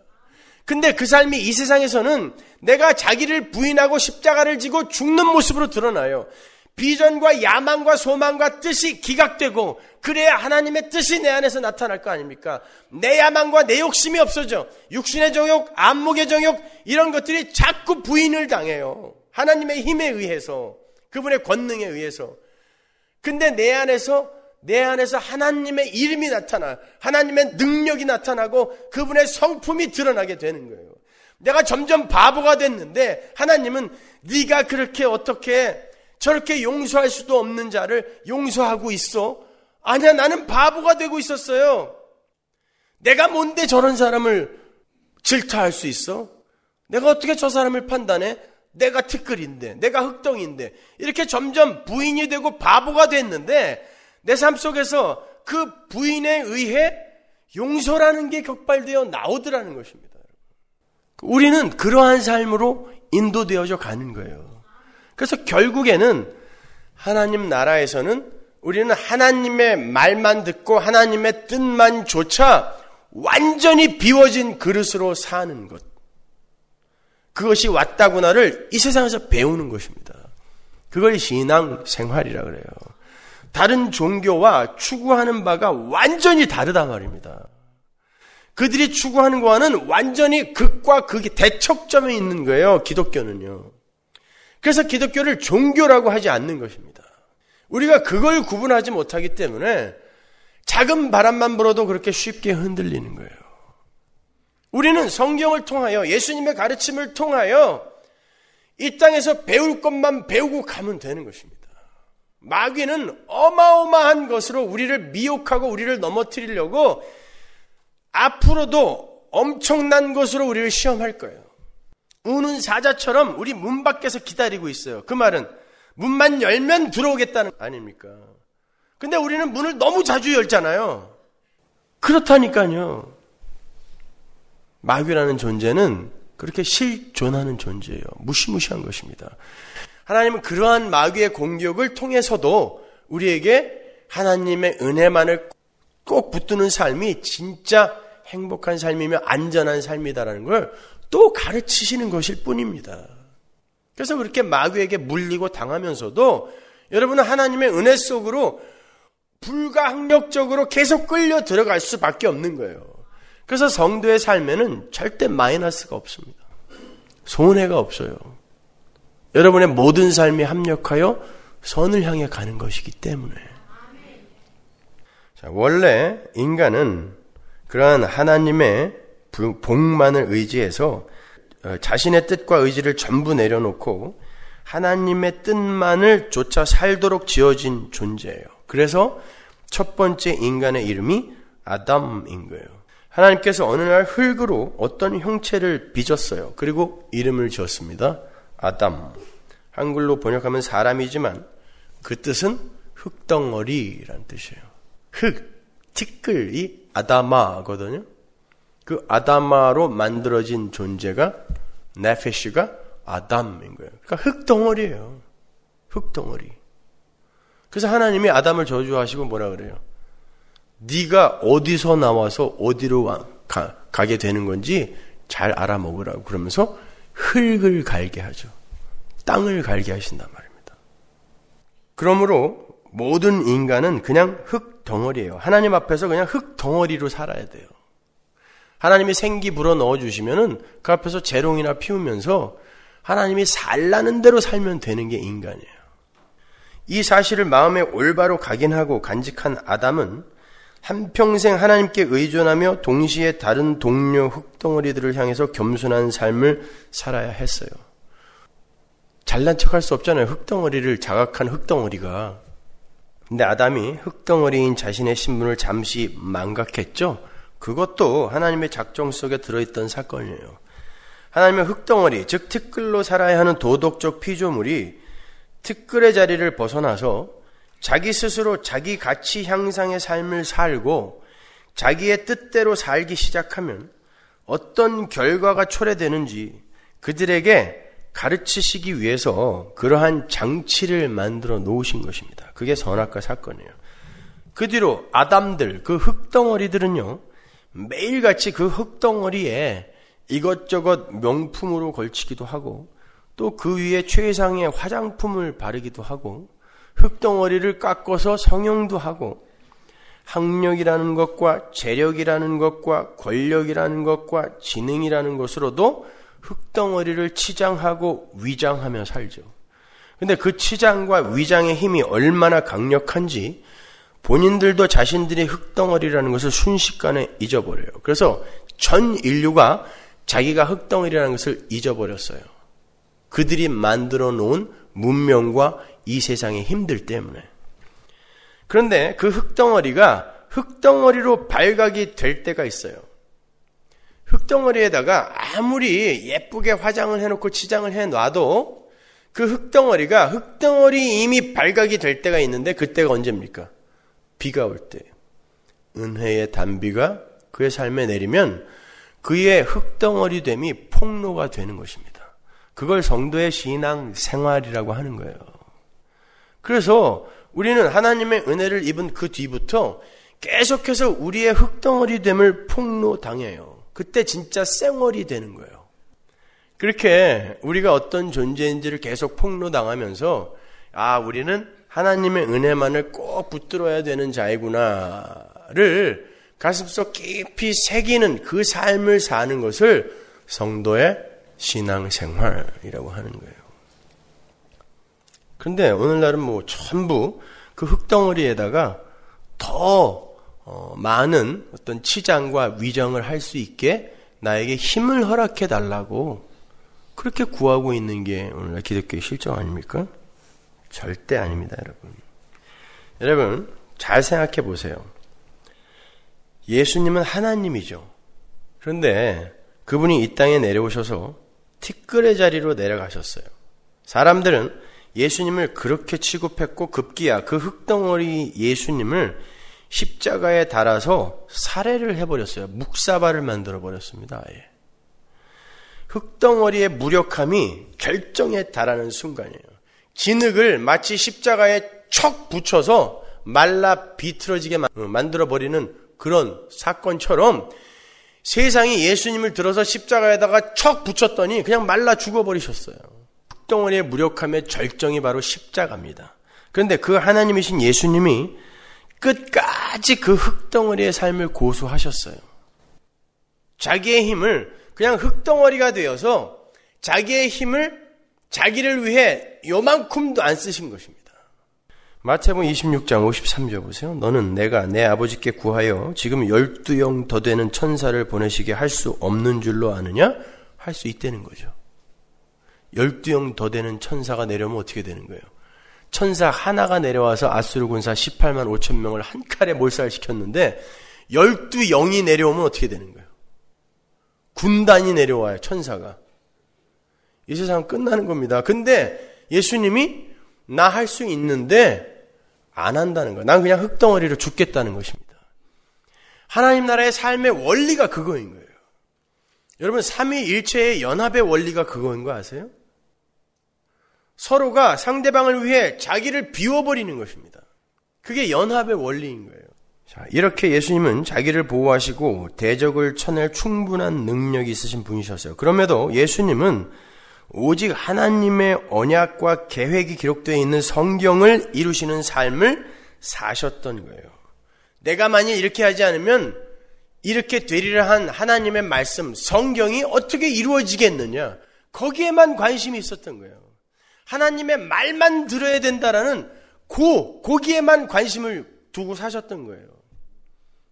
근데 그 삶이 이 세상에서는 내가 자기를 부인하고 십자가를 지고 죽는 모습으로 드러나요. 비전과 야망과 소망과 뜻이 기각되고 그래야 하나님의 뜻이 내 안에서 나타날 거 아닙니까? 내 야망과 내 욕심이 없어져. 육신의 정욕, 안목의 정욕 이런 것들이 자꾸 부인을 당해요. 하나님의 힘에 의해서, 그분의 권능에 의해서. 근데 내 안에서 하나님의 이름이 나타나, 하나님의 능력이 나타나고 그분의 성품이 드러나게 되는 거예요. 내가 점점 바보가 됐는데 하나님은 네가 그렇게 어떻게 저렇게 용서할 수도 없는 자를 용서하고 있어? 아니야, 나는 바보가 되고 있었어요. 내가 뭔데 저런 사람을 질타할 수 있어? 내가 어떻게 저 사람을 판단해? 내가 티끌인데, 내가 흙덩이인데. 이렇게 점점 부인이 되고 바보가 됐는데 내 삶 속에서 그 부인에 의해 용서라는 게 격발되어 나오더라는 것입니다. 우리는 그러한 삶으로 인도되어져 가는 거예요. 그래서 결국에는 하나님 나라에서는 우리는 하나님의 말만 듣고 하나님의 뜻만 조차 완전히 비워진 그릇으로 사는 것. 그것이 왔다구나를 이 세상에서 배우는 것입니다. 그걸 신앙생활이라 그래요. 다른 종교와 추구하는 바가 완전히 다르단 말입니다. 그들이 추구하는 거와는 완전히 극과 극이 대척점에 있는 거예요. 기독교는요. 그래서 기독교를 종교라고 하지 않는 것입니다. 우리가 그걸 구분하지 못하기 때문에 작은 바람만 불어도 그렇게 쉽게 흔들리는 거예요. 우리는 성경을 통하여 예수님의 가르침을 통하여 이 땅에서 배울 것만 배우고 가면 되는 것입니다. 마귀는 어마어마한 것으로 우리를 미혹하고 우리를 넘어뜨리려고 앞으로도 엄청난 것으로 우리를 시험할 거예요. 우는 사자처럼 우리 문 밖에서 기다리고 있어요. 그 말은 문만 열면 들어오겠다는 거 아닙니까? 근데 우리는 문을 너무 자주 열잖아요. 그렇다니까요. 마귀라는 존재는 그렇게 실존하는 존재예요. 무시무시한 것입니다. 하나님은 그러한 마귀의 공격을 통해서도 우리에게 하나님의 은혜만을 꼭 붙드는 삶이 진짜 행복한 삶이며 안전한 삶이다라는 걸 또 가르치시는 것일 뿐입니다. 그래서 그렇게 마귀에게 물리고 당하면서도 여러분은 하나님의 은혜 속으로 불가항력적으로 계속 끌려 들어갈 수밖에 없는 거예요. 그래서 성도의 삶에는 절대 마이너스가 없습니다. 손해가 없어요. 여러분의 모든 삶이 합력하여 선을 향해 가는 것이기 때문에. 자, 원래 인간은 그러한 하나님의 복만을 의지해서 자신의 뜻과 의지를 전부 내려놓고 하나님의 뜻만을 쫓아 살도록 지어진 존재예요. 그래서 첫 번째 인간의 이름이 아담인 거예요. 하나님께서 어느 날 흙으로 어떤 형체를 빚었어요. 그리고 이름을 지었습니다. 아담. 한글로 번역하면 사람이지만 그 뜻은 흙덩어리라는 뜻이에요. 흙, 티끌이 아다마거든요. 그 아다마로 만들어진 존재가 네페시가 아담인 거예요. 그러니까 흙덩어리예요. 흙덩어리. 그래서 하나님이 아담을 저주하시고 뭐라 그래요? 네가 어디서 나와서 어디로 가게 되는 건지 잘 알아먹으라고 그러면서 흙을 갈게 하죠. 땅을 갈게 하신단 말입니다. 그러므로 모든 인간은 그냥 흙 덩어리예요. 하나님 앞에서 그냥 흙 덩어리로 살아야 돼요. 하나님이 생기 불어 넣어주시면은 그 앞에서 재롱이나 피우면서 하나님이 살라는 대로 살면 되는 게 인간이에요. 이 사실을 마음에 올바로 각인하고 간직한 아담은 한평생 하나님께 의존하며 동시에 다른 동료 흙덩어리들을 향해서 겸손한 삶을 살아야 했어요. 잘난 척할 수 없잖아요. 흙덩어리를 자각한 흙덩어리가. 근데 아담이 흙덩어리인 자신의 신분을 잠시 망각했죠. 그것도 하나님의 작정 속에 들어있던 사건이에요. 하나님의 흙덩어리, 즉 티끌로 살아야 하는 도덕적 피조물이 티끌의 자리를 벗어나서 자기 스스로 자기 가치 향상의 삶을 살고 자기의 뜻대로 살기 시작하면 어떤 결과가 초래되는지 그들에게 가르치시기 위해서 그러한 장치를 만들어 놓으신 것입니다. 그게 선악과 사건이에요. 그 뒤로 아담들, 그 흙덩어리들은요, 매일같이 그 흙덩어리에 이것저것 명품으로 걸치기도 하고 또 그 위에 최상의 화장품을 바르기도 하고 흙덩어리를 깎아서 성형도 하고 학력이라는 것과 재력이라는 것과 권력이라는 것과 지능이라는 것으로도 흙덩어리를 치장하고 위장하며 살죠. 근데 그 치장과 위장의 힘이 얼마나 강력한지 본인들도 자신들이 흙덩어리라는 것을 순식간에 잊어버려요. 그래서 전 인류가 자기가 흙덩어리라는 것을 잊어버렸어요. 그들이 만들어 놓은 문명과 이 세상의 힘들 때문에. 그런데 그 흙덩어리가 흙덩어리로 발각이 될 때가 있어요. 흙덩어리에다가 아무리 예쁘게 화장을 해놓고 치장을 해놔도 그 흙덩어리가 흙덩어리 이미 발각이 될 때가 있는데 그때가 언제입니까? 비가 올 때. 은혜의 단비가 그의 삶에 내리면 그의 흙덩어리됨이 폭로가 되는 것입니다. 그걸 성도의 신앙 생활이라고 하는 거예요. 그래서 우리는 하나님의 은혜를 입은 그 뒤부터 계속해서 우리의 흙덩어리됨을 폭로당해요. 그때 진짜 쌩얼이 되는 거예요. 그렇게 우리가 어떤 존재인지를 계속 폭로당하면서 우리는 하나님의 은혜만을 꼭 붙들어야 되는 자이구나를 가슴속 깊이 새기는 그 삶을 사는 것을 성도의 신앙생활이라고 하는 거예요. 그런데 오늘날은 전부 그 흙덩어리에다가 더 많은 어떤 치장과 위정을 할 수 있게 나에게 힘을 허락해 달라고 그렇게 구하고 있는 게 오늘날 기독교의 실정 아닙니까? 절대 아닙니다, 여러분. 여러분, 잘 생각해 보세요. 예수님은 하나님이죠. 그런데 그분이 이 땅에 내려오셔서 티끌의 자리로 내려가셨어요. 사람들은 예수님을 그렇게 취급했고 급기야 그 흙덩어리 예수님을 십자가에 달아서 살해를 해버렸어요. 묵사발을 만들어버렸습니다. 아예. 흙덩어리의 무력함이 결정에 달하는 순간이에요. 진흙을 마치 십자가에 척 붙여서 말라 비틀어지게 만들어버리는 그런 사건처럼 세상이 예수님을 들어서 십자가에다가 척 붙였더니 그냥 말라 죽어버리셨어요. 흙덩어리의 무력함의 절정이 바로 십자가입니다. 그런데 그 하나님이신 예수님이 끝까지 그 흙덩어리의 삶을 고수하셨어요. 자기의 힘을 그냥 흙덩어리가 되어서 자기의 힘을 자기를 위해 요만큼도 안 쓰신 것입니다. 마태복음 26장 53절 보세요. 너는 내가 내 아버지께 구하여 지금 12영 더 되는 천사를 보내시게 할 수 없는 줄로 아느냐? 할 수 있다는 거죠. 12영 더 되는 천사가 내려오면 어떻게 되는 거예요? 천사 하나가 내려와서 아수르 군사 18만 5천 명을 한 칼에 몰살시켰는데 12영이 내려오면 어떻게 되는 거예요? 군단이 내려와요, 천사가. 이 세상은 끝나는 겁니다. 근데 예수님이 나 할 수 있는데 안 한다는 거예요. 난 그냥 흙덩어리로 죽겠다는 것입니다. 하나님 나라의 삶의 원리가 그거인 거예요. 여러분, 삼위일체의 연합의 원리가 그거인 거 아세요? 서로가 상대방을 위해 자기를 비워버리는 것입니다. 그게 연합의 원리인 거예요. 자, 이렇게 예수님은 자기를 보호하시고 대적을 쳐낼 충분한 능력이 있으신 분이셨어요. 그럼에도 예수님은 오직 하나님의 언약과 계획이 기록되어 있는 성경을 이루시는 삶을 사셨던 거예요. 내가 만약 이렇게 하지 않으면 이렇게 되리라 한 하나님의 말씀, 성경이 어떻게 이루어지겠느냐, 거기에만 관심이 있었던 거예요. 하나님의 말만 들어야 된다라는 거기에만 관심을 두고 사셨던 거예요.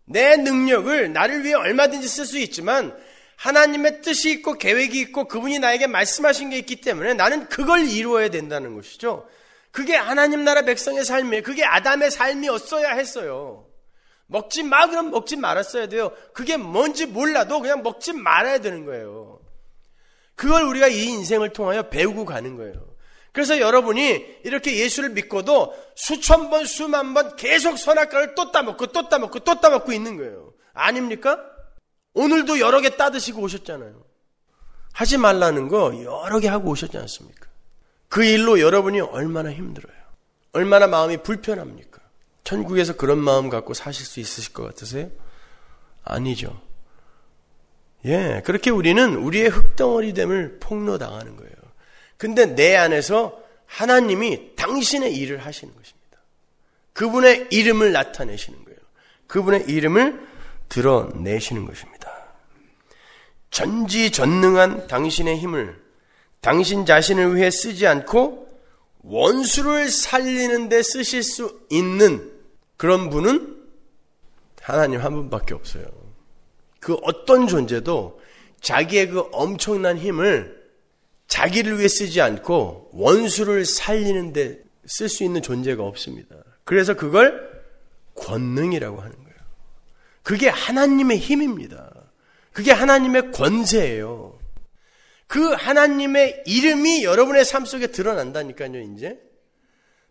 내 능력을 나를 위해 얼마든지 쓸 수 있지만 하나님의 뜻이 있고 계획이 있고 그분이 나에게 말씀하신 게 있기 때문에 나는 그걸 이루어야 된다는 것이죠. 그게 하나님 나라 백성의 삶이에요. 그게 아담의 삶이었어야 했어요. 먹지 마 그럼 먹지 말았어야 돼요. 그게 뭔지 몰라도 그냥 먹지 말아야 되는 거예요. 그걸 우리가 이 인생을 통하여 배우고 가는 거예요. 그래서 여러분이 이렇게 예수를 믿고도 수천 번 수만 번 계속 선악과를 또 따먹고 있는 거예요. 아닙니까? 오늘도 여러 개 따드시고 오셨잖아요. 하지 말라는 거 여러 개 하고 오셨지 않습니까? 그 일로 여러분이 얼마나 힘들어요. 얼마나 마음이 불편합니까? 천국에서 그런 마음 갖고 사실 수 있으실 것 같으세요? 아니죠. 그렇게 우리는 우리의 흙덩어리됨을 폭로당하는 거예요. 근데 내 안에서 하나님이 당신의 일을 하시는 것입니다. 그분의 이름을 나타내시는 거예요. 그분의 이름을 드러내시는 것입니다. 전지전능한 당신의 힘을 당신 자신을 위해 쓰지 않고 원수를 살리는 데 쓰실 수 있는 그런 분은 하나님 한 분밖에 없어요. 그 어떤 존재도 자기의 그 엄청난 힘을 자기를 위해 쓰지 않고 원수를 살리는 데 쓸 수 있는 존재가 없습니다. 그래서 그걸 권능이라고 하는 거예요. 그게 하나님의 힘입니다. 그게 하나님의 권세예요. 그 하나님의 이름이 여러분의 삶 속에 드러난다니까요, 이제.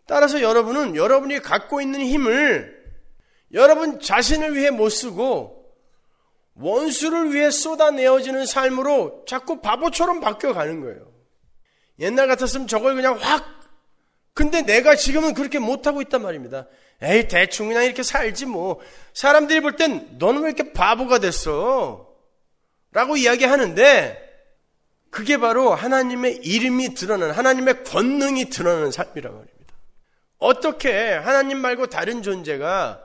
따라서 여러분은 여러분이 갖고 있는 힘을 여러분 자신을 위해 못 쓰고 원수를 위해 쏟아내어지는 삶으로 자꾸 바보처럼 바뀌어가는 거예요. 옛날 같았으면 저걸 그냥 근데 내가 지금은 그렇게 못하고 있단 말입니다. 에이, 대충 그냥 이렇게 살지 뭐. 사람들이 볼 땐 너는 왜 이렇게 바보가 됐어? 라고 이야기하는데 그게 바로 하나님의 이름이 드러나는, 하나님의 권능이 드러나는 삶이란 말입니다. 어떻게 하나님 말고 다른 존재가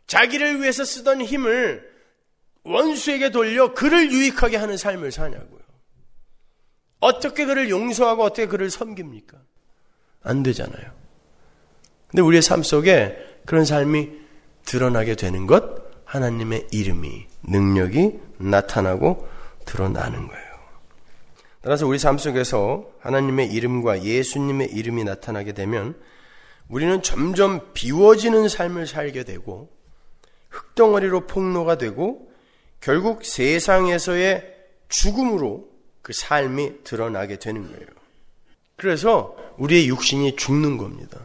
자기를 위해서 쓰던 힘을 원수에게 돌려 그를 유익하게 하는 삶을 사냐고요. 어떻게 그를 용서하고 어떻게 그를 섬깁니까? 안 되잖아요. 근데 우리의 삶 속에 그런 삶이 드러나게 되는 것, 하나님의 이름이, 능력이 나타나고 드러나는 거예요. 따라서 우리 삶 속에서 하나님의 이름과 예수님의 이름이 나타나게 되면 우리는 점점 비워지는 삶을 살게 되고 흙덩어리로 폭로가 되고 결국 세상에서의 죽음으로 그 삶이 드러나게 되는 거예요. 그래서 우리의 육신이 죽는 겁니다.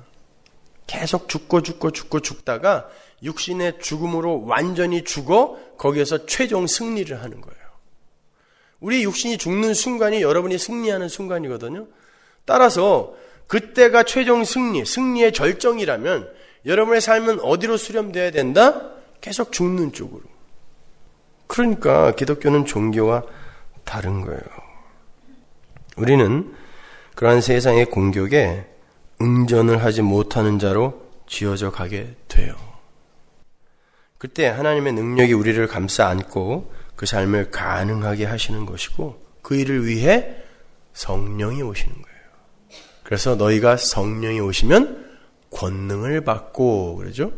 계속 죽다가 육신의 죽음으로 완전히 죽어 거기에서 최종 승리를 하는 거예요. 우리 육신이 죽는 순간이 여러분이 승리하는 순간이거든요. 따라서 그때가 최종 승리의 절정이라면 여러분의 삶은 어디로 수렴되어야 된다? 계속 죽는 쪽으로. 그러니까 기독교는 종교와 다른 거예요. 우리는 그러한 세상의 공격에 응전을 하지 못하는 자로 지어져 가게 돼요. 그때 하나님의 능력이 우리를 감싸 안고 그 삶을 가능하게 하시는 것이고 그 일을 위해 성령이 오시는 거예요. 그래서 너희가 성령이 오시면 권능을 받고 그러죠.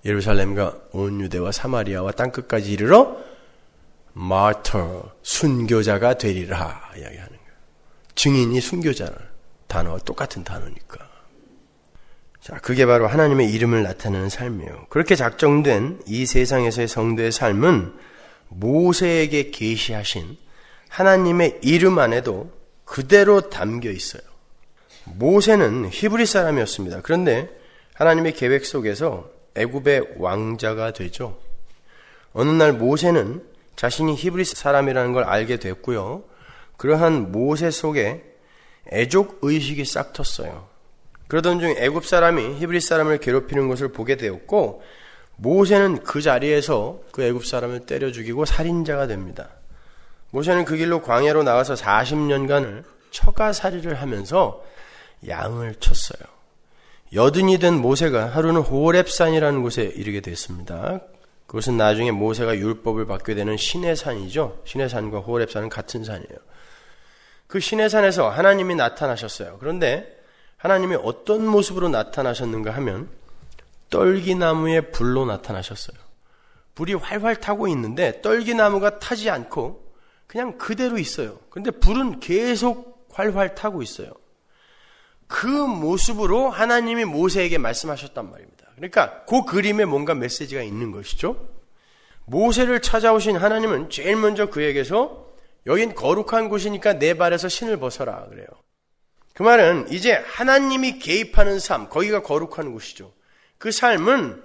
예루살렘과 온 유대와 사마리아와 땅끝까지 이르러 마터, 순교자가 되리라 이야기하는 거예요. 증인이 순교자라는 단어와 똑같은 단어니까. 자, 그게 바로 하나님의 이름을 나타내는 삶이에요. 그렇게 작정된 이 세상에서의 성도의 삶은 모세에게 계시하신 하나님의 이름 안에도 그대로 담겨 있어요. 모세는 히브리 사람이었습니다. 그런데 하나님의 계획 속에서 애굽의 왕자가 되죠. 어느 날 모세는 자신이 히브리 사람이라는 걸 알게 됐고요. 그러한 모세 속에 애족 의식이 싹 텄어요. 그러던 중 애굽 사람이 히브리 사람을 괴롭히는 것을 보게 되었고 모세는 그 자리에서 그 애굽 사람을 때려 죽이고 살인자가 됩니다. 모세는 그 길로 광야로 나가서 40년간을 처가살이를 하면서 양을 쳤어요. 여든이 된 모세가 하루는 호렙산이라는 곳에 이르게 됐습니다. 그것은 나중에 모세가 율법을 받게 되는 시내산이죠. 시내산과 호렙산은 같은 산이에요. 그 시내산에서 하나님이 나타나셨어요. 그런데 하나님이 어떤 모습으로 나타나셨는가 하면 떨기나무의 불로 나타나셨어요. 불이 활활 타고 있는데 떨기나무가 타지 않고 그냥 그대로 있어요. 그런데 불은 계속 활활 타고 있어요. 그 모습으로 하나님이 모세에게 말씀하셨단 말입니다. 그러니까 그 그림에 뭔가 메시지가 있는 것이죠. 모세를 찾아오신 하나님은 제일 먼저 그에게서 여긴 거룩한 곳이니까 내 발에서 신을 벗어라 그래요. 그 말은 이제 하나님이 개입하는 삶, 거기가 거룩한 곳이죠. 그 삶은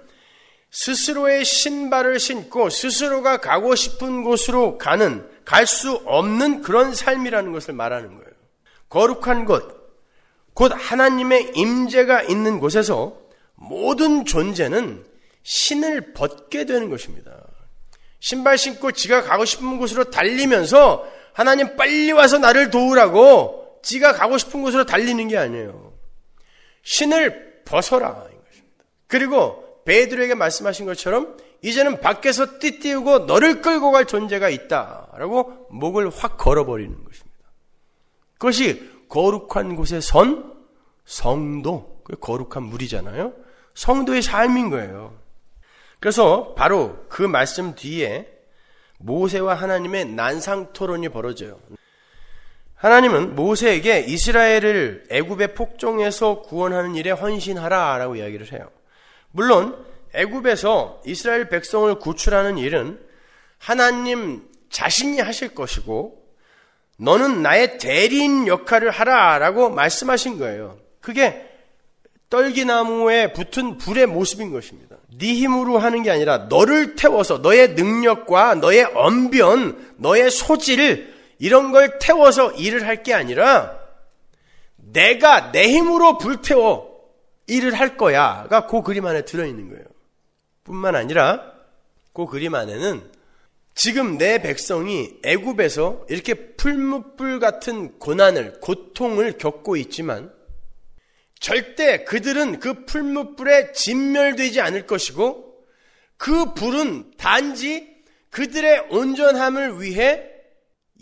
스스로의 신발을 신고 스스로가 가고 싶은 곳으로 갈 수 없는 그런 삶이라는 것을 말하는 거예요. 거룩한 곳, 곧 하나님의 임재가 있는 곳에서 모든 존재는 신을 벗게 되는 것입니다. 신발 신고 지가 가고 싶은 곳으로 달리면서 하나님 빨리 와서 나를 도우라고 지가 가고 싶은 곳으로 달리는 게 아니에요. 신을 벗어라. 그리고 베드로에게 말씀하신 것처럼 이제는 밖에서 띠띠우고 너를 끌고 갈 존재가 있다라고 목을 확 걸어버리는 것입니다. 그것이 거룩한 곳에 선 성도, 거룩한 물이잖아요. 성도의 삶인 거예요. 그래서 바로 그 말씀 뒤에 모세와 하나님의 난상 토론이 벌어져요. 하나님은 모세에게 이스라엘을 애굽의 폭정에서 구원하는 일에 헌신하라라고 이야기를 해요. 물론 애굽에서 이스라엘 백성을 구출하는 일은 하나님 자신이 하실 것이고 너는 나의 대리인 역할을 하라라고 말씀하신 거예요. 그게 떨기나무에 붙은 불의 모습인 것입니다. 네 힘으로 하는 게 아니라 너를 태워서 너의 능력과 너의 언변, 너의 소질 이런 걸 태워서 일을 할 게 아니라 내가 내 힘으로 불태워 일을 할 거야가 그 그림 안에 들어있는 거예요. 뿐만 아니라 그 그림 안에는 지금 내 백성이 애굽에서 이렇게 풀무불 같은 고난을, 고통을 겪고 있지만 절대 그들은 그 풀무불에 진멸되지 않을 것이고 그 불은 단지 그들의 온전함을 위해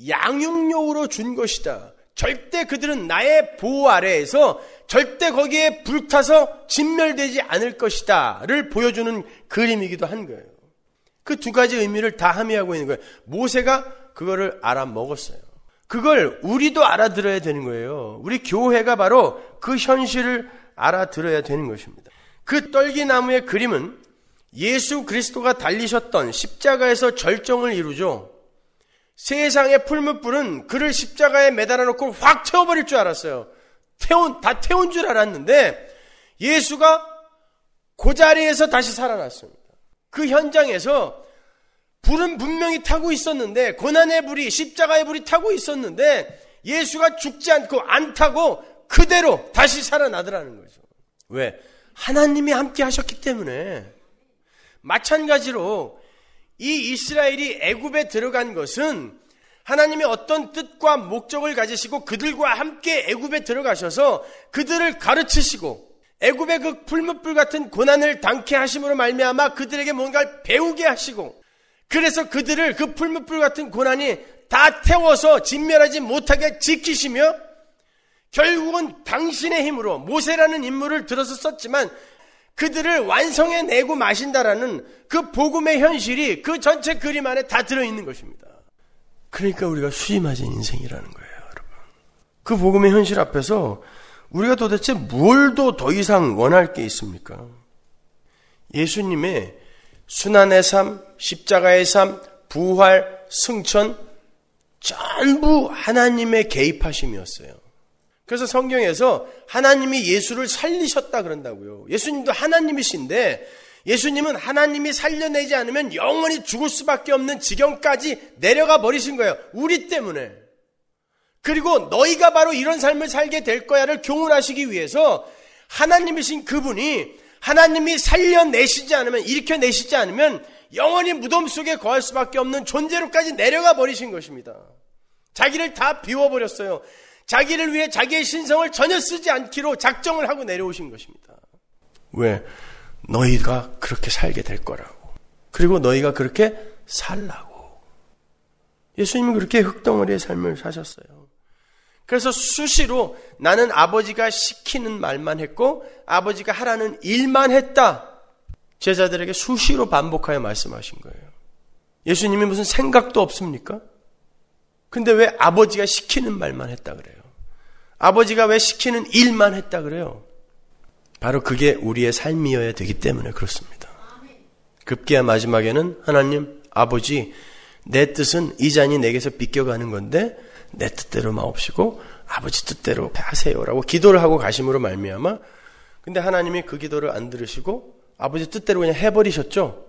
양육용으로 준 것이다. 절대 그들은 나의 보호 아래에서 절대 거기에 불타서 진멸되지 않을 것이다를 보여주는 그림이기도 한 거예요. 그 두 가지 의미를 다 함의하고 있는 거예요. 모세가 그거를 알아먹었어요. 그걸 우리도 알아들어야 되는 거예요. 우리 교회가 바로 그 현실을 알아들어야 되는 것입니다. 그 떨기나무의 그림은 예수 그리스도가 달리셨던 십자가에서 절정을 이루죠. 세상의 풀무불은 그를 십자가에 매달아 놓고 확 태워버릴 줄 알았어요. 다 태운 줄 알았는데 예수가 그 자리에서 다시 살아났습니다. 그 현장에서 불은 분명히 타고 있었는데 고난의 불이 십자가의 불이 타고 있었는데 예수가 죽지 않고 안 타고 그대로 다시 살아나더라는 거죠. 왜? 하나님이 함께 하셨기 때문에. 마찬가지로 이 이스라엘이 애굽에 들어간 것은 하나님이 어떤 뜻과 목적을 가지시고 그들과 함께 애굽에 들어가셔서 그들을 가르치시고 애굽의 그 풀무불 같은 고난을 당케 하심으로 말미암아 그들에게 뭔가를 배우게 하시고 그래서 그들을 그 풀무불 같은 고난이 다 태워서 진멸하지 못하게 지키시며 결국은 당신의 힘으로 모세라는 인물을 들어서 썼지만 그들을 완성해내고 마신다라는 그 복음의 현실이 그 전체 그림 안에 다 들어있는 것입니다. 그러니까 우리가 수임맞은 인생이라는 거예요, 여러분. 그 복음의 현실 앞에서 우리가 도대체 뭘 더 이상 원할 게 있습니까? 예수님의 순환의 삶, 십자가의 삶, 부활, 승천 전부 하나님의 개입하심이었어요. 그래서 성경에서 하나님이 예수를 살리셨다 그런다고요. 예수님도 하나님이신데 예수님은 하나님이 살려내지 않으면 영원히 죽을 수밖에 없는 지경까지 내려가 버리신 거예요. 우리 때문에. 그리고 너희가 바로 이런 삶을 살게 될 거야를 교훈하시기 위해서 하나님이신 그분이 하나님이 살려내시지 않으면, 일으켜내시지 않으면 영원히 무덤 속에 거할 수밖에 없는 존재로까지 내려가 버리신 것입니다. 자기를 다 비워버렸어요. 자기를 위해 자기의 신성을 전혀 쓰지 않기로 작정을 하고 내려오신 것입니다. 왜? 너희가 그렇게 살게 될 거라고. 그리고 너희가 그렇게 살라고. 예수님은 그렇게 흙덩어리의 삶을 사셨어요. 그래서 수시로 나는 아버지가 시키는 말만 했고 아버지가 하라는 일만 했다. 제자들에게 수시로 반복하여 말씀하신 거예요. 예수님이 무슨 생각도 없습니까? 근데 왜 아버지가 시키는 말만 했다 그래요? 아버지가 왜 시키는 일만 했다 그래요? 바로 그게 우리의 삶이어야 되기 때문에 그렇습니다. 급기야 마지막에는 하나님, 아버지, 내 뜻은 이 잔이 내게서 비껴가는 건데 내 뜻대로 마옵시고 아버지 뜻대로 하세요라고 기도를 하고 가심으로 말미암아 근데 하나님이 그 기도를 안 들으시고 아버지 뜻대로 그냥 해버리셨죠?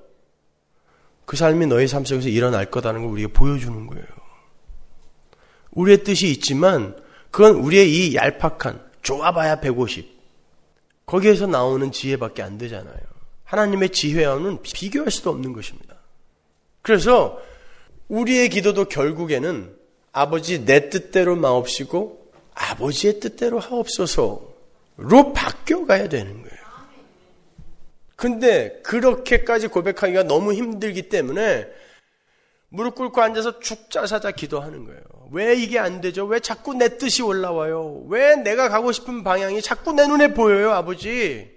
그 삶이 너희 삶 속에서 일어날 거다는 걸 우리가 보여주는 거예요. 우리의 뜻이 있지만 그건 우리의 이 얄팍한 좋아봐야 150 거기에서 나오는 지혜밖에 안 되잖아요. 하나님의 지혜와는 비교할 수도 없는 것입니다. 그래서 우리의 기도도 결국에는 아버지 내 뜻대로 마옵시고 아버지의 뜻대로 하옵소서로 바뀌어가야 되는 거예요. 근데 그렇게까지 고백하기가 너무 힘들기 때문에 무릎 꿇고 앉아서 죽자사자 기도하는 거예요. 왜 이게 안 되죠? 왜 자꾸 내 뜻이 올라와요? 왜 내가 가고 싶은 방향이 자꾸 내 눈에 보여요, 아버지?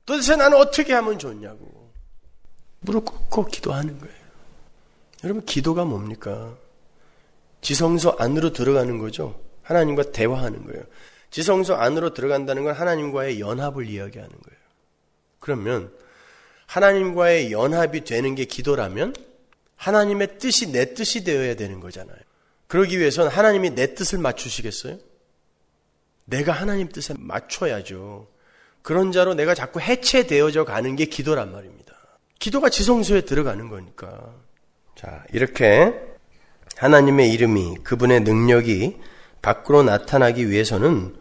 도대체 나는 어떻게 하면 좋냐고. 무릎 꿇고 기도하는 거예요. 여러분, 기도가 뭡니까? 지성소 안으로 들어가는 거죠. 하나님과 대화하는 거예요. 지성소 안으로 들어간다는 건 하나님과의 연합을 이야기하는 거예요. 그러면 하나님과의 연합이 되는 게 기도라면 하나님의 뜻이 내 뜻이 되어야 되는 거잖아요. 그러기 위해서는 하나님이 내 뜻을 맞추시겠어요? 내가 하나님 뜻에 맞춰야죠. 그런 자로 내가 자꾸 해체되어져 가는 게 기도란 말입니다. 기도가 지성소에 들어가는 거니까. 자, 이렇게 하나님의 이름이 그분의 능력이 밖으로 나타나기 위해서는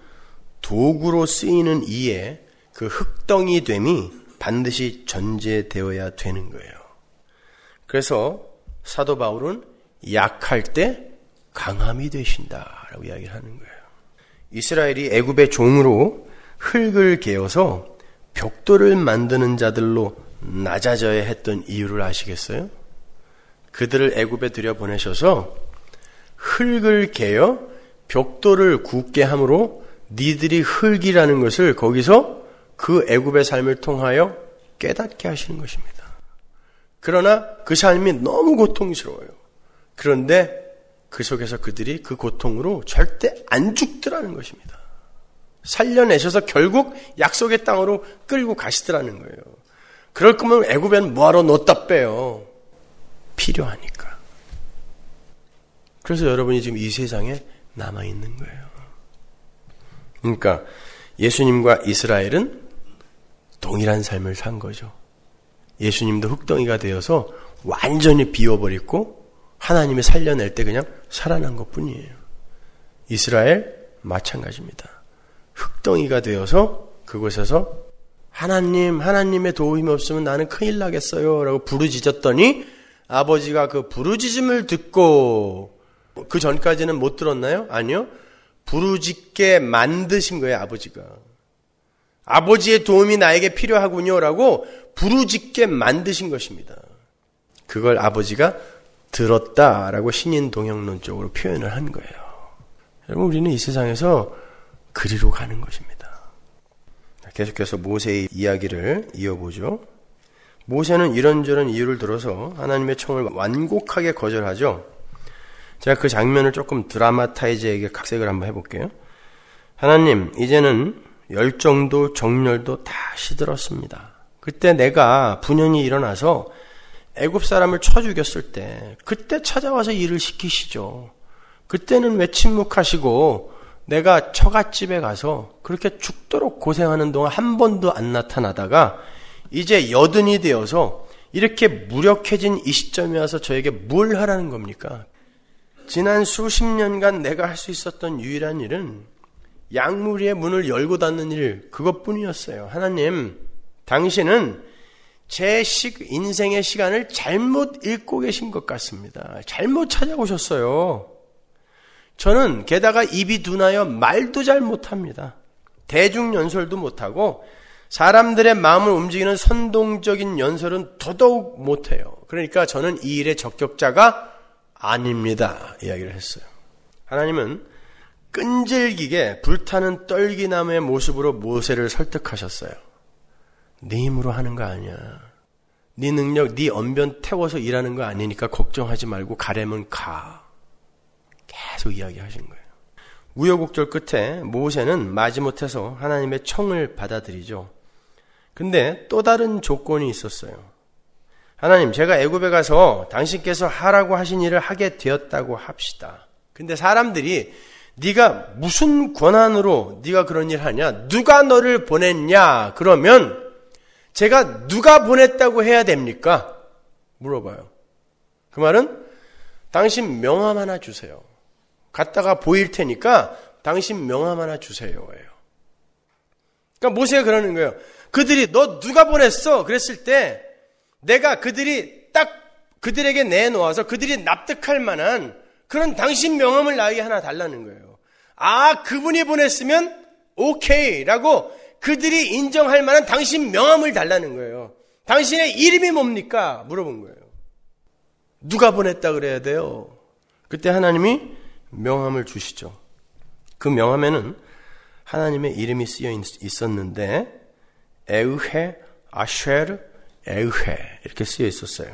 도구로 쓰이는 이에 그 흙덩이 됨이 반드시 전제되어야 되는 거예요. 그래서 사도 바울은 약할 때 강함이 되신다라고 이야기를 하는 거예요. 이스라엘이 애굽의 종으로 흙을 개어서 벽돌을 만드는 자들로 낮아져야 했던 이유를 아시겠어요? 그들을 애굽에 들여보내셔서 흙을 개어 벽돌을 굽게 함으로 니들이 흙이라는 것을 거기서 그 애굽의 삶을 통하여 깨닫게 하시는 것입니다. 그러나 그 삶이 너무 고통스러워요. 그런데 그 속에서 그들이 그 고통으로 절대 안 죽더라는 것입니다. 살려내셔서 결국 약속의 땅으로 끌고 가시더라는 거예요. 그럴 거면 애굽에는 뭐하러 넣었다 빼요. 필요하니까. 그래서 여러분이 지금 이 세상에 남아있는 거예요. 그러니까 예수님과 이스라엘은 동일한 삶을 산 거죠. 예수님도 흙덩이가 되어서 완전히 비워버리고 하나님이 살려낼 때 그냥 살아난 것뿐이에요. 이스라엘 마찬가지입니다. 흙덩이가 되어서 그곳에서 하나님의 도움이 없으면 나는 큰일 나겠어요 라고 부르짖었더니 아버지가 그 부르짖음을 듣고 그 전까지는 못 들었나요? 아니요. 부르짖게 만드신 거예요, 아버지가. 아버지의 도움이 나에게 필요하군요 라고 부르짖게 만드신 것입니다. 그걸 아버지가 들었다라고 신인동형론적으로 표현을 한 거예요. 여러분, 우리는 이 세상에서 그리로 가는 것입니다. 계속해서 모세의 이야기를 이어보죠. 모세는 이런저런 이유를 들어서 하나님의 청을 완곡하게 거절하죠. 제가 그 장면을 조금 드라마타이즈하게 각색을 한번 해볼게요. 하나님, 이제는 열정도 정열도 다 시들었습니다. 그때 내가 분연히 일어나서 애굽 사람을 쳐 죽였을 때 그때 찾아와서 일을 시키시죠. 그때는 왜 침묵하시고 내가 처갓집에 가서 그렇게 죽도록 고생하는 동안 한 번도 안 나타나다가 이제 여든이 되어서 이렇게 무력해진 이 시점에 와서 저에게 뭘 하라는 겁니까? 지난 수십 년간 내가 할 수 있었던 유일한 일은 양무리의 문을 열고 닫는 일, 그것뿐이었어요. 하나님, 당신은 제 인생의 시간을 잘못 읽고 계신 것 같습니다. 잘못 찾아오셨어요. 저는 게다가 입이 둔하여 말도 잘 못합니다. 대중연설도 못하고 사람들의 마음을 움직이는 선동적인 연설은 더더욱 못해요. 그러니까 저는 이 일의 적격자가 아닙니다. 이야기를 했어요. 하나님은 끈질기게 불타는 떨기나무의 모습으로 모세를 설득하셨어요. 네 힘으로 하는 거 아니야. 네 능력, 네 언변 태워서 일하는 거 아니니까 걱정하지 말고 가려면 가. 계속 이야기하신 거예요. 우여곡절 끝에 모세는 마지못해서 하나님의 청을 받아들이죠. 근데 또 다른 조건이 있었어요. 하나님, 제가 애굽에 가서 당신께서 하라고 하신 일을 하게 되었다고 합시다. 근데 사람들이 네가 무슨 권한으로 네가 그런 일 하냐? 누가 너를 보냈냐? 그러면 제가 누가 보냈다고 해야 됩니까? 물어봐요. 그 말은 당신 명함 하나 주세요. 갔다가 보일 테니까 당신 명함 하나 주세요. 그러니까 모세가 그러는 거예요. 그들이 너 누가 보냈어? 그랬을 때 내가 그들이 딱 그들에게 내놓아서 그들이 납득할 만한 그런 당신 명함을 나에게 하나 달라는 거예요. 아, 그분이 보냈으면 오케이라고 그들이 인정할 만한 당신 명함을 달라는 거예요. 당신의 이름이 뭡니까? 물어본 거예요. 누가 보냈다 그래야 돼요? 그때 하나님이 명함을 주시죠. 그 명함에는 하나님의 이름이 쓰여 있었는데 에흐해, 아쉐르, 에흐해 이렇게 쓰여 있었어요.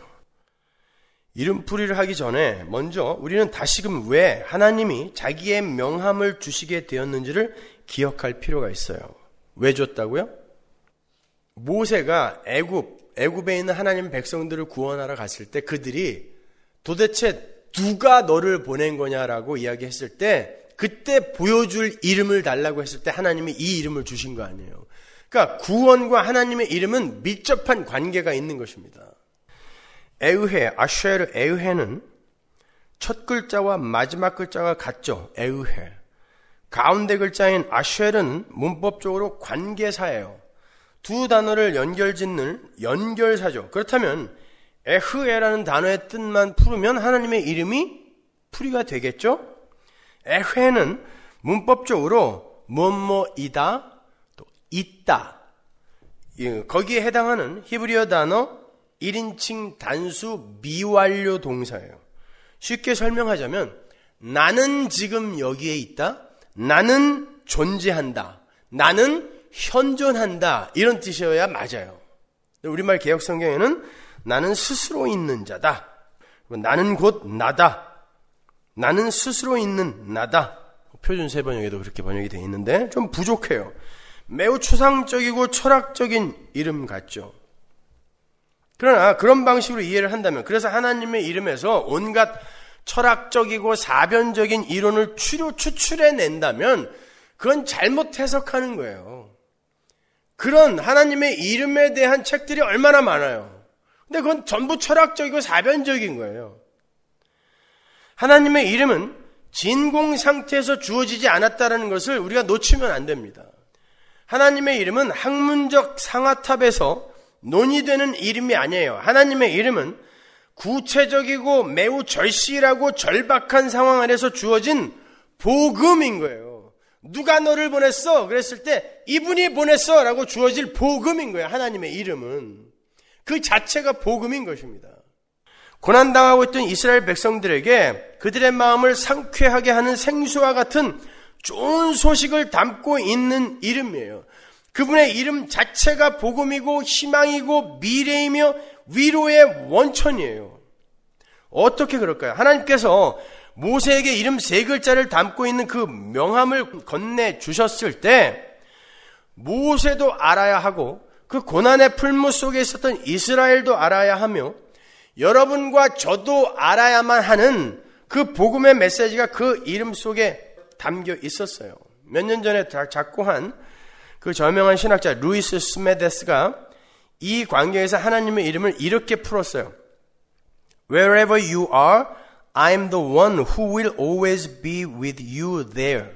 이름풀이를 하기 전에 먼저 우리는 다시금 왜 하나님이 자기의 명함을 주시게 되었는지를 기억할 필요가 있어요. 왜 줬다고요? 모세가 애굽에 있는 하나님 백성들을 구원하러 갔을 때 그들이 도대체 누가 너를 보낸 거냐라고 이야기했을 때 그때 보여줄 이름을 달라고 했을 때 하나님이 이 이름을 주신 거 아니에요. 그러니까 구원과 하나님의 이름은 밀접한 관계가 있는 것입니다. 에흐해, 아쉐르 에흐해는 첫 글자와 마지막 글자가 같죠. 에흐해. 가운데 글자인 아쉐르는 문법적으로 관계사예요. 두 단어를 연결짓는 연결사죠. 그렇다면 에흐에라는 단어의 뜻만 풀으면 하나님의 이름이 풀이가 되겠죠? 에흐에는 문법적으로 뭐뭐이다, 또 있다. 거기에 해당하는 히브리어 단어 1인칭 단수 미완료 동사예요. 쉽게 설명하자면 나는 지금 여기에 있다. 나는 존재한다. 나는 현존한다. 이런 뜻이어야 맞아요. 우리말 개역 성경에는 나는 스스로 있는 자다. 나는 곧 나다. 나는 스스로 있는 나다. 표준 세번역에도 그렇게 번역이 되어 있는데 좀 부족해요. 매우 추상적이고 철학적인 이름 같죠. 그러나 그런 방식으로 이해를 한다면, 그래서 하나님의 이름에서 온갖 철학적이고 사변적인 이론을 추출해낸다면 그건 잘못 해석하는 거예요. 그런 하나님의 이름에 대한 책들이 얼마나 많아요. 근데 그건 전부 철학적이고 사변적인 거예요. 하나님의 이름은 진공 상태에서 주어지지 않았다는 것을 우리가 놓치면 안 됩니다. 하나님의 이름은 학문적 상아탑에서 논의되는 이름이 아니에요. 하나님의 이름은 구체적이고 매우 절실하고 절박한 상황 안에서 주어진 복음인 거예요. 누가 너를 보냈어? 그랬을 때 이분이 보냈어 라고 주어질 복음인 거예요. 하나님의 이름은. 그 자체가 복음인 것입니다. 고난당하고 있던 이스라엘 백성들에게 그들의 마음을 상쾌하게 하는 생수와 같은 좋은 소식을 담고 있는 이름이에요. 그분의 이름 자체가 복음이고 희망이고 미래이며 위로의 원천이에요. 어떻게 그럴까요? 하나님께서 모세에게 이름 3글자를 담고 있는 그 명함을 건네주셨을 때 모세도 알아야 하고 그 고난의 풀무 속에 있었던 이스라엘도 알아야 하며 여러분과 저도 알아야만 하는 그 복음의 메시지가 그 이름 속에 담겨 있었어요. 몇 년 전에 작고한 그 저명한 신학자 루이스 스메데스가 이 관계에서 하나님의 이름을 이렇게 풀었어요. Wherever you are, I am the one who will always be with you there.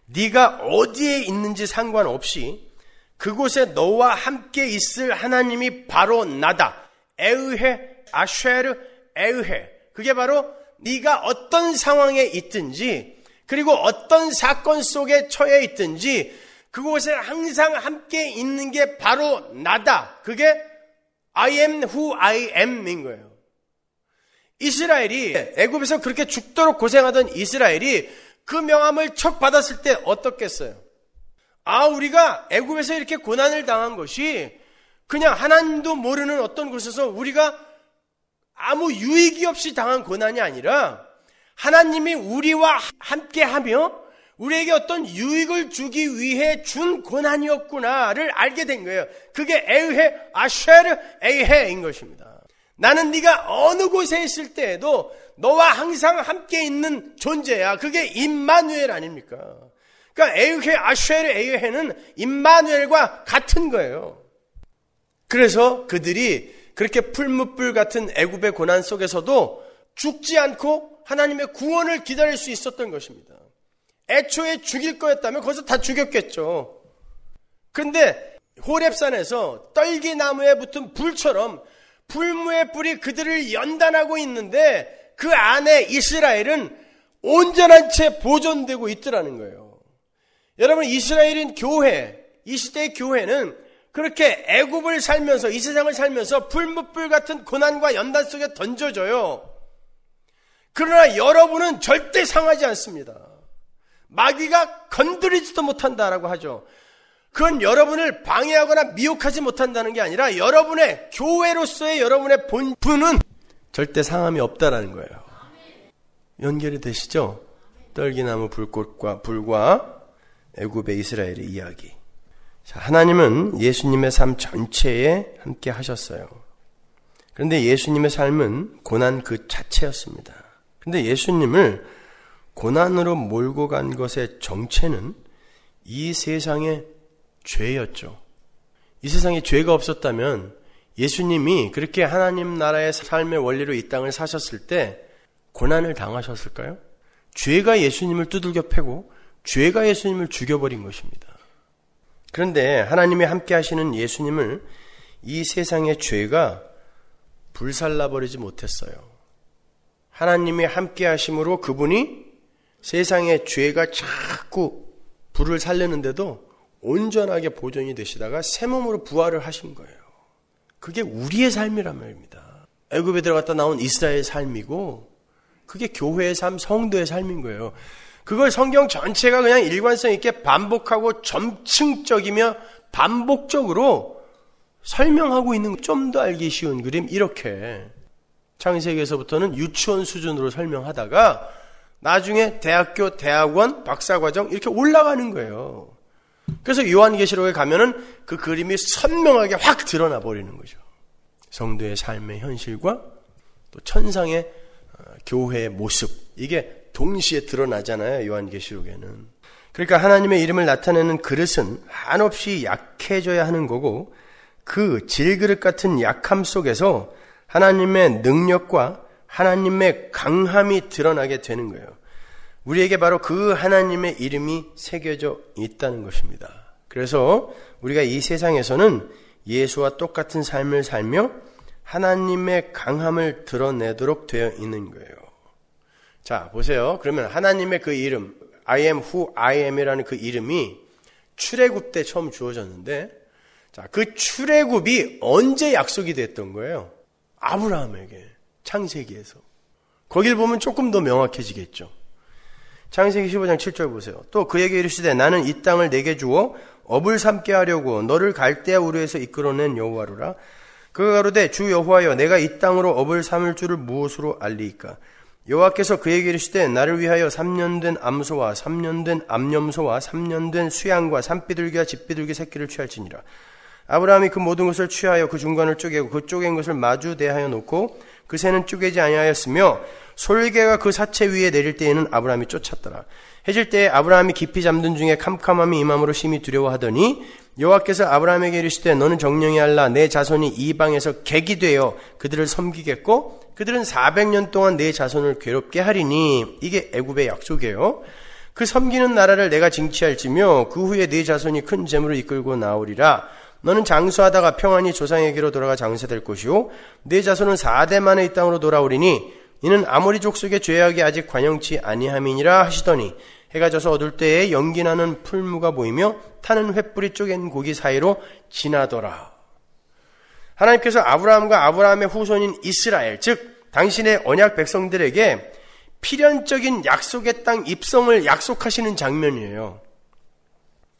네가 어디에 있는지 상관없이 그곳에 너와 함께 있을 하나님이 바로 나다. 에흐해, 아쉐르, 에흐해. 그게 바로 네가 어떤 상황에 있든지 그리고 어떤 사건 속에 처해 있든지 그곳에 항상 함께 있는 게 바로 나다. 그게 I am who I am인 거예요. 이스라엘이 애굽에서 그렇게 죽도록 고생하던 이스라엘이 그 명함을 척 받았을 때 어떻겠어요? 우리가 애굽에서 이렇게 고난을 당한 것이 그냥 하나님도 모르는 어떤 곳에서 우리가 아무 유익이 없이 당한 고난이 아니라 하나님이 우리와 함께하며 우리에게 어떤 유익을 주기 위해 준 고난이었구나를 알게 된 거예요. 그게 에흐 아쉐르 에헤인 것입니다. 나는 네가 어느 곳에 있을 때에도 너와 항상 함께 있는 존재야. 그게 임마누엘 아닙니까? 그러니까 에흐 아쉐르 에헤는 임마누엘과 같은 거예요. 그래서 그들이 그렇게 풀무불 같은 애굽의 고난 속에서도 죽지 않고 하나님의 구원을 기다릴 수 있었던 것입니다. 애초에 죽일 거였다면 거기서 다 죽였겠죠. 그런데 호렙산에서 떨기나무에 붙은 불처럼 불무의 불이 그들을 연단하고 있는데 그 안에 이스라엘은 온전한 채 보존되고 있더라는 거예요. 여러분, 이스라엘인 교회, 이 시대의 교회는 그렇게 애굽을 살면서 이 세상을 살면서 불무불 같은 고난과 연단 속에 던져져요. 그러나 여러분은 절대 상하지 않습니다. 마귀가 건드리지도 못한다라고 하죠. 그건 여러분을 방해하거나 미혹하지 못한다는 게 아니라 여러분의 교회로서의 여러분의 본분은 절대 상함이 없다라는 거예요. 연결이 되시죠? 떨기나무 불꽃과 불과 애굽의 이스라엘의 이야기. 자, 하나님은 예수님의 삶 전체에 함께 하셨어요. 그런데 예수님의 삶은 고난 그 자체였습니다. 그런데 예수님을 고난으로 몰고 간 것의 정체는 이 세상의 죄였죠. 이 세상에 죄가 없었다면 예수님이 그렇게 하나님 나라의 삶의 원리로 이 땅을 사셨을 때 고난을 당하셨을까요? 죄가 예수님을 두들겨 패고 죄가 예수님을 죽여버린 것입니다. 그런데 하나님이 함께 하시는 예수님을 이 세상의 죄가 불살라버리지 못했어요. 하나님이 함께 하심으로 그분이 세상의 죄가 자꾸 불을 살리는데도 온전하게 보존이 되시다가 새 몸으로 부활을 하신 거예요. 그게 우리의 삶이란 말입니다. 애굽에 들어갔다 나온 이스라엘의 삶이고 그게 교회의 삶, 성도의 삶인 거예요. 그걸 성경 전체가 그냥 일관성 있게 반복하고 점층적이며 반복적으로 설명하고 있는 좀 더 알기 쉬운 그림 이렇게 창세기에서부터는 유치원 수준으로 설명하다가 나중에 대학교, 대학원, 박사과정 이렇게 올라가는 거예요. 그래서 요한계시록에 가면은 그 그림이 선명하게 확 드러나 버리는 거죠. 성도의 삶의 현실과 또 천상의 교회의 모습 이게 동시에 드러나잖아요. 요한계시록에는. 그러니까 하나님의 이름을 나타내는 그릇은 한없이 약해져야 하는 거고 그 질그릇 같은 약함 속에서 하나님의 능력과 하나님의 강함이 드러나게 되는 거예요. 우리에게 바로 그 하나님의 이름이 새겨져 있다는 것입니다. 그래서 우리가 이 세상에서는 예수와 똑같은 삶을 살며 하나님의 강함을 드러내도록 되어 있는 거예요. 자, 보세요. 그러면 하나님의 그 이름, I am who I am이라는 그 이름이 출애굽 때 처음 주어졌는데, 자, 그 출애굽이 언제 약속이 됐던 거예요? 아브라함에게, 창세기에서. 거길 보면 조금 더 명확해지겠죠. 창세기 15장 7절 보세요. 또 그에게 이르시되 나는 이 땅을 내게 주어 업을 삼게 하려고 너를 갈대아 우르에서 이끌어낸 여호와로라. 그가 가로되 주 여호와여 내가 이 땅으로 업을 삼을 줄을 무엇으로 알리이까? 여호와께서 그에게 이르시되 나를 위하여 3년 된 암소와 3년 된 암염소와 3년 된 수양과 산비둘기와 집비둘기 새끼를 취할지니라. 아브라함이 그 모든 것을 취하여 그 중간을 쪼개고 그 쪼갠 것을 마주 대하여 놓고 그 새는 쪼개지 아니하였으며 솔개가 그 사체 위에 내릴 때에는 아브라함이 쫓았더라. 해질 때에 아브라함이 깊이 잠든 중에 캄캄함이 임함으로 심히 두려워하더니 여호와께서 아브라함에게 이르시되 너는 정령이 알라 내 자손이 이방에서 객이 되어 그들을 섬기겠고 그들은 400년 동안 내 자손을 괴롭게 하리니. 이게 애굽의 약속이에요. 그 섬기는 나라를 내가 징치할지며 그 후에 네 자손이 큰 재물을 이끌고 나오리라. 너는 장수하다가 평안히 조상에게로 돌아가 장세될 것이요 네 자손은 4대 만에 이 땅으로 돌아오리니 이는 아모리 족속의 죄악이 아직 관영치 아니함이니라 하시더니 해가 져서 어둘 때에 연기나는 풀무가 보이며 타는 횃불이 쪼갠 고기 사이로 지나더라. 하나님께서 아브라함과 아브라함의 후손인 이스라엘, 즉 당신의 언약 백성들에게 필연적인 약속의 땅 입성을 약속하시는 장면이에요.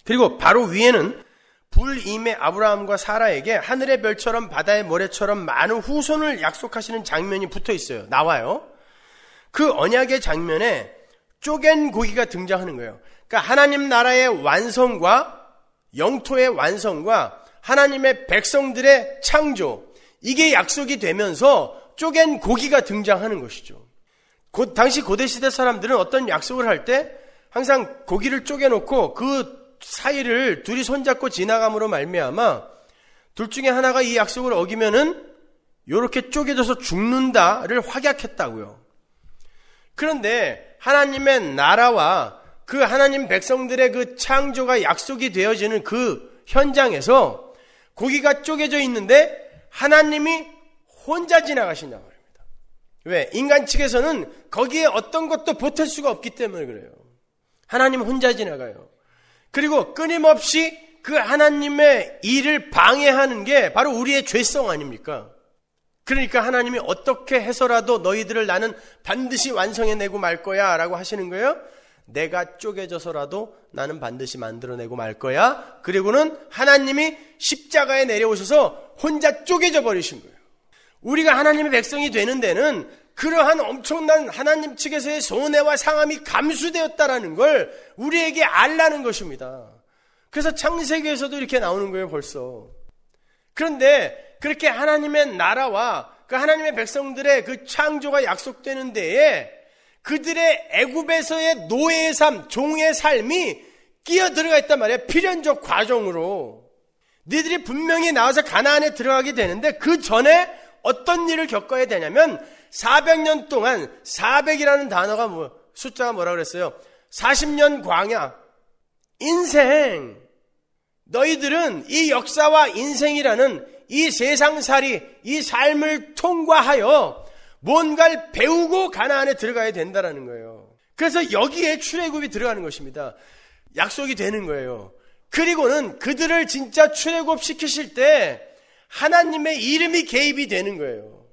그리고 바로 위에는 불임의 아브라함과 사라에게 하늘의 별처럼 바다의 모래처럼 많은 후손을 약속하시는 장면이 붙어 있어요. 나와요. 그 언약의 장면에 쪼갠 고기가 등장하는 거예요. 그러니까 하나님 나라의 완성과 영토의 완성과 하나님의 백성들의 창조, 이게 약속이 되면서 쪼갠 고기가 등장하는 것이죠. 당시 고대시대 사람들은 어떤 약속을 할 때 항상 고기를 쪼개놓고 그 사이를 둘이 손잡고 지나감으로 말미암아 둘 중에 하나가 이 약속을 어기면은 요렇게 쪼개져서 죽는다를 확약했다고요. 그런데 하나님의 나라와 그 하나님 백성들의 그 창조가 약속이 되어지는 그 현장에서 고기가 쪼개져 있는데 하나님이 혼자 지나가신단 말입니다. 왜? 인간 측에서는 거기에 어떤 것도 보탤 수가 없기 때문에 그래요. 하나님 혼자 지나가요. 그리고 끊임없이 그 하나님의 일을 방해하는 게 바로 우리의 죄성 아닙니까? 그러니까 하나님이 어떻게 해서라도 너희들을 나는 반드시 완성해내고 말 거야 라고 하시는 거예요. 내가 쪼개져서라도 나는 반드시 만들어내고 말 거야. 그리고는 하나님이 십자가에 내려오셔서 혼자 쪼개져 버리신 거예요. 우리가 하나님의 백성이 되는 데는 그러한 엄청난 하나님 측에서의 손해와 상함이 감수되었다라는 걸 우리에게 알라는 것입니다. 그래서 창세기에서도 이렇게 나오는 거예요, 벌써. 그런데 그렇게 하나님의 나라와 그 하나님의 백성들의 그 창조가 약속되는 데에 그들의 애굽에서의 노예의 삶, 종의 삶이 끼어 들어가 있단 말이에요. 필연적 과정으로. 너희들이 분명히 나와서 가나안에 들어가게 되는데 그 전에 어떤 일을 겪어야 되냐면 400년 동안 400이라는 단어가 숫자가 뭐라 그랬어요? 40년 광야, 인생. 너희들은 이 역사와 인생이라는 이 세상살이, 이 삶을 통과하여 뭔가를 배우고 가나안에 들어가야 된다라는 거예요. 그래서 여기에 출애굽이 들어가는 것입니다. 약속이 되는 거예요. 그리고는 그들을 진짜 출애굽 시키실 때 하나님의 이름이 개입이 되는 거예요.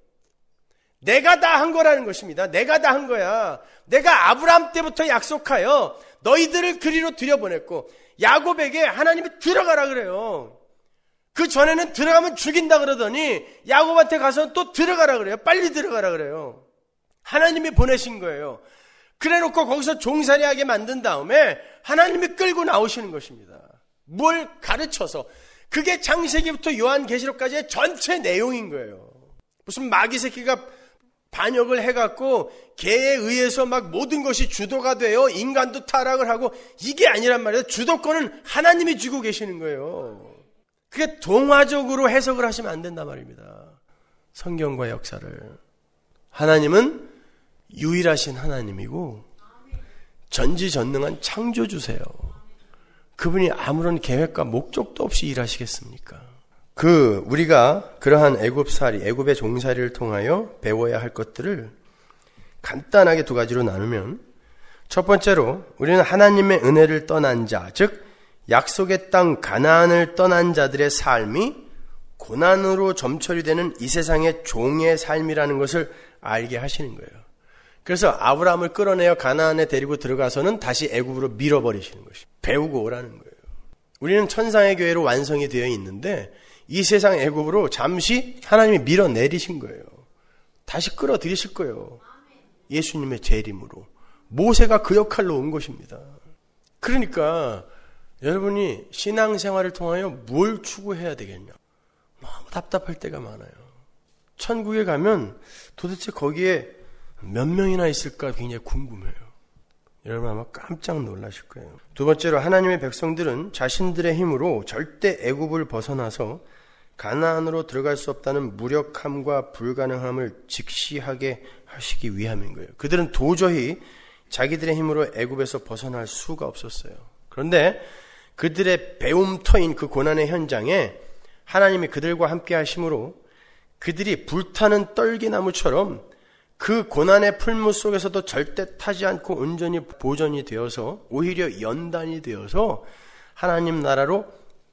내가 다 한 거라는 것입니다. 내가 다 한 거야. 내가 아브라함 때부터 약속하여 너희들을 그리로 들여보냈고 야곱에게 하나님이 들어가라 그래요. 그 전에는 들어가면 죽인다 그러더니 야곱한테 가서 또 들어가라 그래요. 빨리 들어가라 그래요. 하나님이 보내신 거예요. 그래놓고 거기서 종살이하게 만든 다음에 하나님이 끌고 나오시는 것입니다. 뭘 가르쳐서. 그게 창세기부터 요한계시록까지의 전체 내용인 거예요. 무슨 마귀 새끼가 반역을 해갖고 개에 의해서 막 모든 것이 주도가 되어 인간도 타락을 하고 이게 아니란 말이에요. 주도권은 하나님이 쥐고 계시는 거예요. 그게 동화적으로 해석을 하시면 안 된단 말입니다. 성경과 역사를. 하나님은 유일하신 하나님이고 전지전능한 창조주세요. 그분이 아무런 계획과 목적도 없이 일하시겠습니까? 우리가 그러한 애굽의 종살이를 통하여 배워야 할 것들을 간단하게 두 가지로 나누면, 첫 번째로 우리는 하나님의 은혜를 떠난 자, 즉 약속의 땅 가나안을 떠난 자들의 삶이 고난으로 점철이 되는 이 세상의 종의 삶이라는 것을 알게 하시는 거예요. 그래서 아브라함을 끌어내어 가나안에 데리고 들어가서는 다시 애굽으로 밀어버리시는 것입니다. 배우고 오라는 거예요. 우리는 천상의 교회로 완성이 되어 있는데 이 세상 애굽으로 잠시 하나님이 밀어내리신 거예요. 다시 끌어들이실 거예요. 예수님의 재림으로. 모세가 그 역할로 온 것입니다. 그러니까 여러분이 신앙생활을 통하여 뭘 추구해야 되겠냐? 너무 답답할 때가 많아요. 천국에 가면 도대체 거기에 몇 명이나 있을까 굉장히 궁금해요. 여러분 아마 깜짝 놀라실 거예요. 두 번째로 하나님의 백성들은 자신들의 힘으로 절대 애굽을 벗어나서 가나안으로 들어갈 수 없다는 무력함과 불가능함을 직시하게 하시기 위함인 거예요. 그들은 도저히 자기들의 힘으로 애굽에서 벗어날 수가 없었어요. 그런데 그들의 배움터인 그 고난의 현장에 하나님이 그들과 함께 하심으로 그들이 불타는 떨기나무처럼 그 고난의 풀무 속에서도 절대 타지 않고 온전히 보존이 되어서 오히려 연단이 되어서 하나님 나라로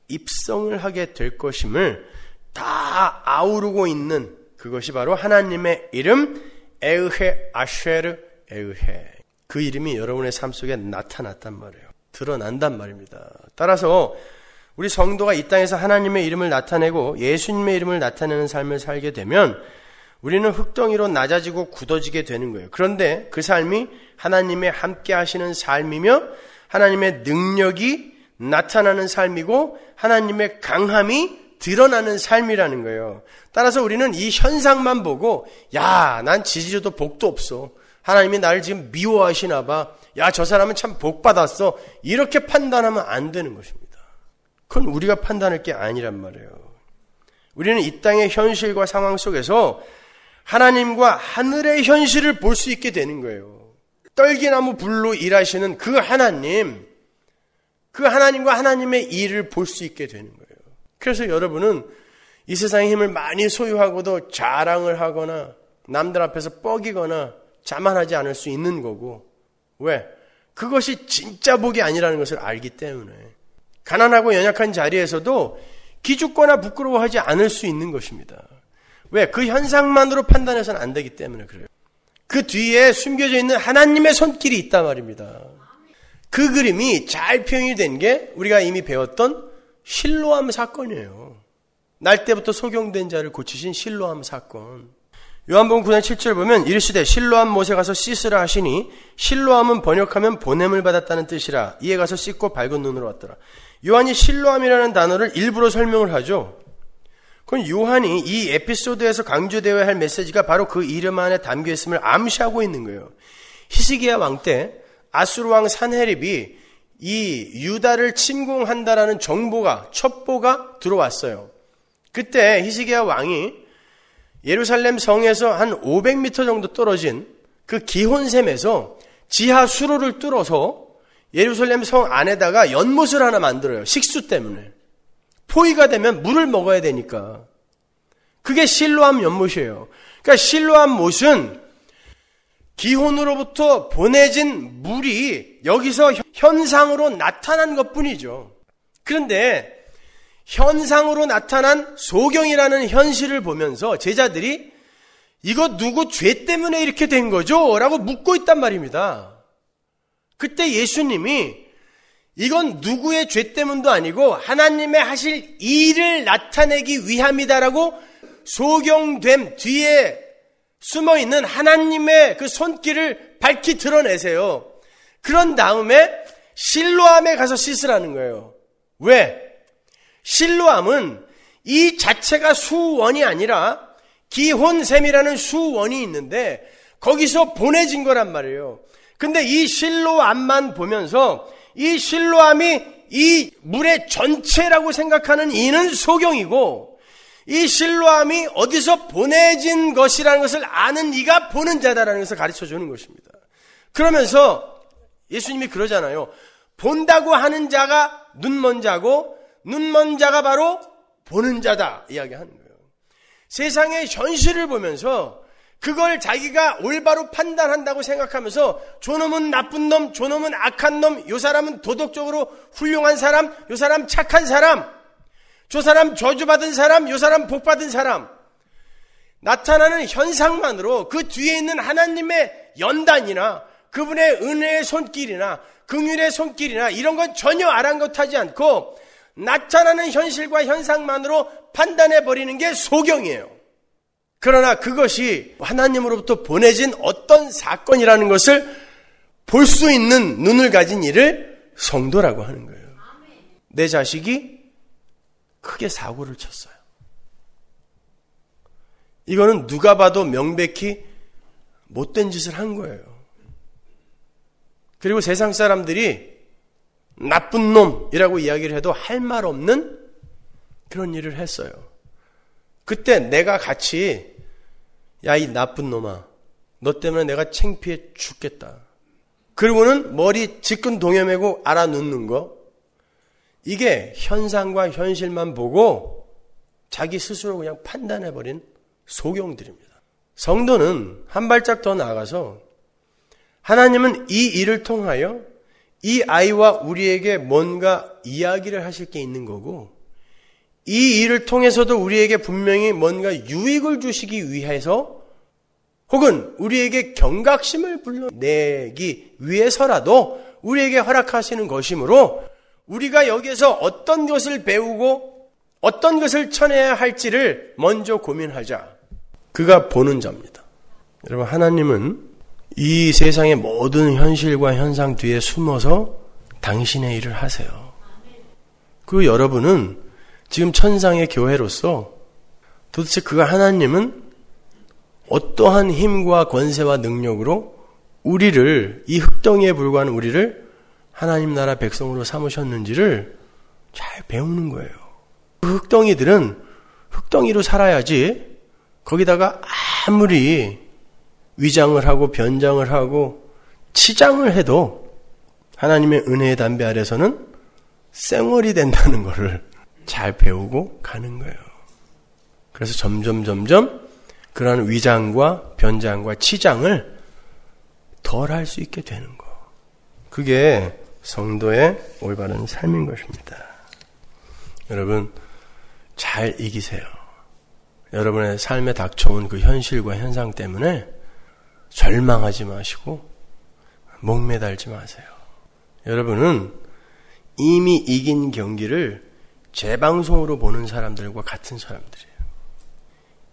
입성을 하게 될 것임을 다 아우르고 있는 그것이 바로 하나님의 이름 에흐에 아쉐르 에흐에. 그 이름이 여러분의 삶 속에 나타났단 말이에요. 드러난단 말입니다. 따라서 우리 성도가 이 땅에서 하나님의 이름을 나타내고 예수님의 이름을 나타내는 삶을 살게 되면 우리는 흙덩이로 낮아지고 굳어지게 되는 거예요. 그런데 그 삶이 하나님의 함께 하시는 삶이며 하나님의 능력이 나타나는 삶이고 하나님의 강함이 드러나는 삶이라는 거예요. 따라서 우리는 이 현상만 보고 야, 난 지지려도 복도 없어. 하나님이 나를 지금 미워하시나 봐. 야, 저 사람은 참 복 받았어. 이렇게 판단하면 안 되는 것입니다. 그건 우리가 판단할 게 아니란 말이에요. 우리는 이 땅의 현실과 상황 속에서 하나님과 하늘의 현실을 볼 수 있게 되는 거예요. 떨기나무 불로 일하시는 그 하나님, 그 하나님과 하나님의 일을 볼 수 있게 되는 거예요. 그래서 여러분은 이 세상의 힘을 많이 소유하고도 자랑을 하거나 남들 앞에서 뻐기거나 자만하지 않을 수 있는 거고, 왜? 그것이 진짜 복이 아니라는 것을 알기 때문에 가난하고 연약한 자리에서도 기죽거나 부끄러워하지 않을 수 있는 것입니다. 왜? 그 현상만으로 판단해서는 안 되기 때문에 그래요. 그 뒤에 숨겨져 있는 하나님의 손길이 있단 말입니다. 그 그림이 잘 표현이 된 게 우리가 이미 배웠던 실로암 사건이에요. 날 때부터 소경된 자를 고치신 실로암 사건. 요한복음 9장 7절 보면 이르시되 실로암 못에 가서 씻으라 하시니 실로암은 번역하면 보냄을 받았다는 뜻이라. 이에 가서 씻고 밝은 눈으로 왔더라. 요한이 실로암이라는 단어를 일부러 설명을 하죠. 그건 요한이 이 에피소드에서 강조되어야 할 메시지가 바로 그 이름 안에 담겨 있음을 암시하고 있는 거예요. 히스기야 왕 때 아수르 왕 산헤립이 이 유다를 침공한다라는 정보가, 첩보가 들어왔어요. 그때 히스기야 왕이 예루살렘 성에서 한 500m 정도 떨어진 그 기혼샘에서 지하 수로를 뚫어서 예루살렘 성 안에다가 연못을 하나 만들어요. 식수 때문에. 포위가 되면 물을 먹어야 되니까. 그게 실로암 연못이에요. 그러니까 실로암 못은 기혼으로부터 보내진 물이 여기서 현상으로 나타난 것뿐이죠. 그런데 현상으로 나타난 소경이라는 현실을 보면서 제자들이 이거 누구 죄 때문에 이렇게 된 거죠? 라고 묻고 있단 말입니다. 그때 예수님이 이건 누구의 죄 때문도 아니고 하나님의 하실 일을 나타내기 위함이다라고 소경됨 뒤에 숨어있는 하나님의 그 손길을 밝히 드러내세요. 그런 다음에 실로암에 가서 씻으라는 거예요. 왜? 실로암은 이 자체가 수원이 아니라 기혼샘이라는 수원이 있는데 거기서 보내진 거란 말이에요. 근데 이 실로암만 보면서 이 실로암이 이 물의 전체라고 생각하는 이는 소경이고 이 실로암이 어디서 보내진 것이라는 것을 아는 이가 보는 자다라는 것을 가르쳐 주는 것입니다. 그러면서 예수님이 그러잖아요. 본다고 하는 자가 눈먼 자고 눈먼 자가 바로 보는 자다 이야기하는 거예요. 세상의 현실을 보면서 그걸 자기가 올바로 판단한다고 생각하면서 저놈은 나쁜 놈, 저놈은 악한 놈, 요 사람은 도덕적으로 훌륭한 사람, 요 사람 착한 사람, 저 사람 저주받은 사람, 요 사람 복받은 사람. 나타나는 현상만으로 그 뒤에 있는 하나님의 연단이나 그분의 은혜의 손길이나 긍휼의 손길이나 이런 건 전혀 아랑곳하지 않고 나타나는 현실과 현상만으로 판단해버리는 게 소경이에요. 그러나 그것이 하나님으로부터 보내진 어떤 사건이라는 것을 볼 수 있는 눈을 가진 이를 성도라고 하는 거예요. 내 자식이 크게 사고를 쳤어요. 이거는 누가 봐도 명백히 못된 짓을 한 거예요. 그리고 세상 사람들이 나쁜 놈이라고 이야기를 해도 할 말 없는 그런 일을 했어요. 그때 내가 같이 야, 이 나쁜 놈아, 너 때문에 내가 창피해 죽겠다. 그리고는 머리 지끈 동여매고 알아눕는 거, 이게 현상과 현실만 보고 자기 스스로 그냥 판단해버린 소경들입니다. 성도는 한 발짝 더 나아가서 하나님은 이 일을 통하여 이 아이와 우리에게 뭔가 이야기를 하실 게 있는 거고, 이 일을 통해서도 우리에게 분명히 뭔가 유익을 주시기 위해서 혹은 우리에게 경각심을 불러내기 위해서라도 우리에게 허락하시는 것이므로 우리가 여기에서 어떤 것을 배우고 어떤 것을 쳐내야 할지를 먼저 고민하자. 그가 보는 자입니다. 여러분, 하나님은 이 세상의 모든 현실과 현상 뒤에 숨어서 당신의 일을 하세요. 그리고 여러분은 지금 천상의 교회로서 도대체 그 하나님은 어떠한 힘과 권세와 능력으로 우리를, 이 흙덩이에 불과한 우리를 하나님 나라 백성으로 삼으셨는지를 잘 배우는 거예요. 그 흙덩이들은 흙덩이로 살아야지 거기다가 아무리 위장을 하고 변장을 하고 치장을 해도 하나님의 은혜의 담배 아래서는 쌩얼이 된다는 것을 잘 배우고 가는 거예요. 그래서 점점 그러한 위장과 변장과 치장을 덜 할 수 있게 되는 거. 그게 성도의 올바른 삶인 것입니다. 여러분, 잘 이기세요. 여러분의 삶에 닥쳐온 그 현실과 현상 때문에 절망하지 마시고 목매달지 마세요. 여러분은 이미 이긴 경기를 재방송으로 보는 사람들과 같은 사람들이에요.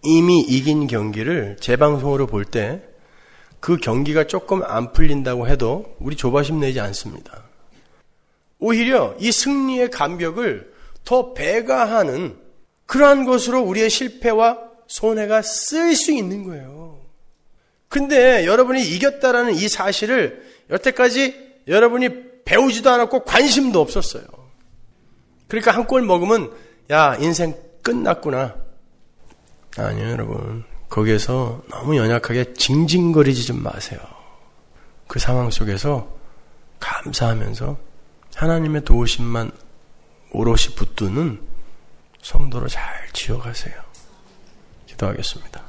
이미 이긴 경기를 재방송으로 볼 때 그 경기가 조금 안 풀린다고 해도 우리 조바심 내지 않습니다. 오히려 이 승리의 감격을 더 배가하는 그러한 것으로 우리의 실패와 손해가 쓰일 수 있는 거예요. 근데 여러분이 이겼다라는 이 사실을 여태까지 여러분이 배우지도 않았고 관심도 없었어요. 그러니까 한 골 먹으면 야, 인생 끝났구나. 아니요, 여러분. 거기에서 너무 연약하게 징징거리지 좀 마세요. 그 상황 속에서 감사하면서 하나님의 도우심만 오롯이 붙드는 성도로 잘 지어가세요. 기도하겠습니다.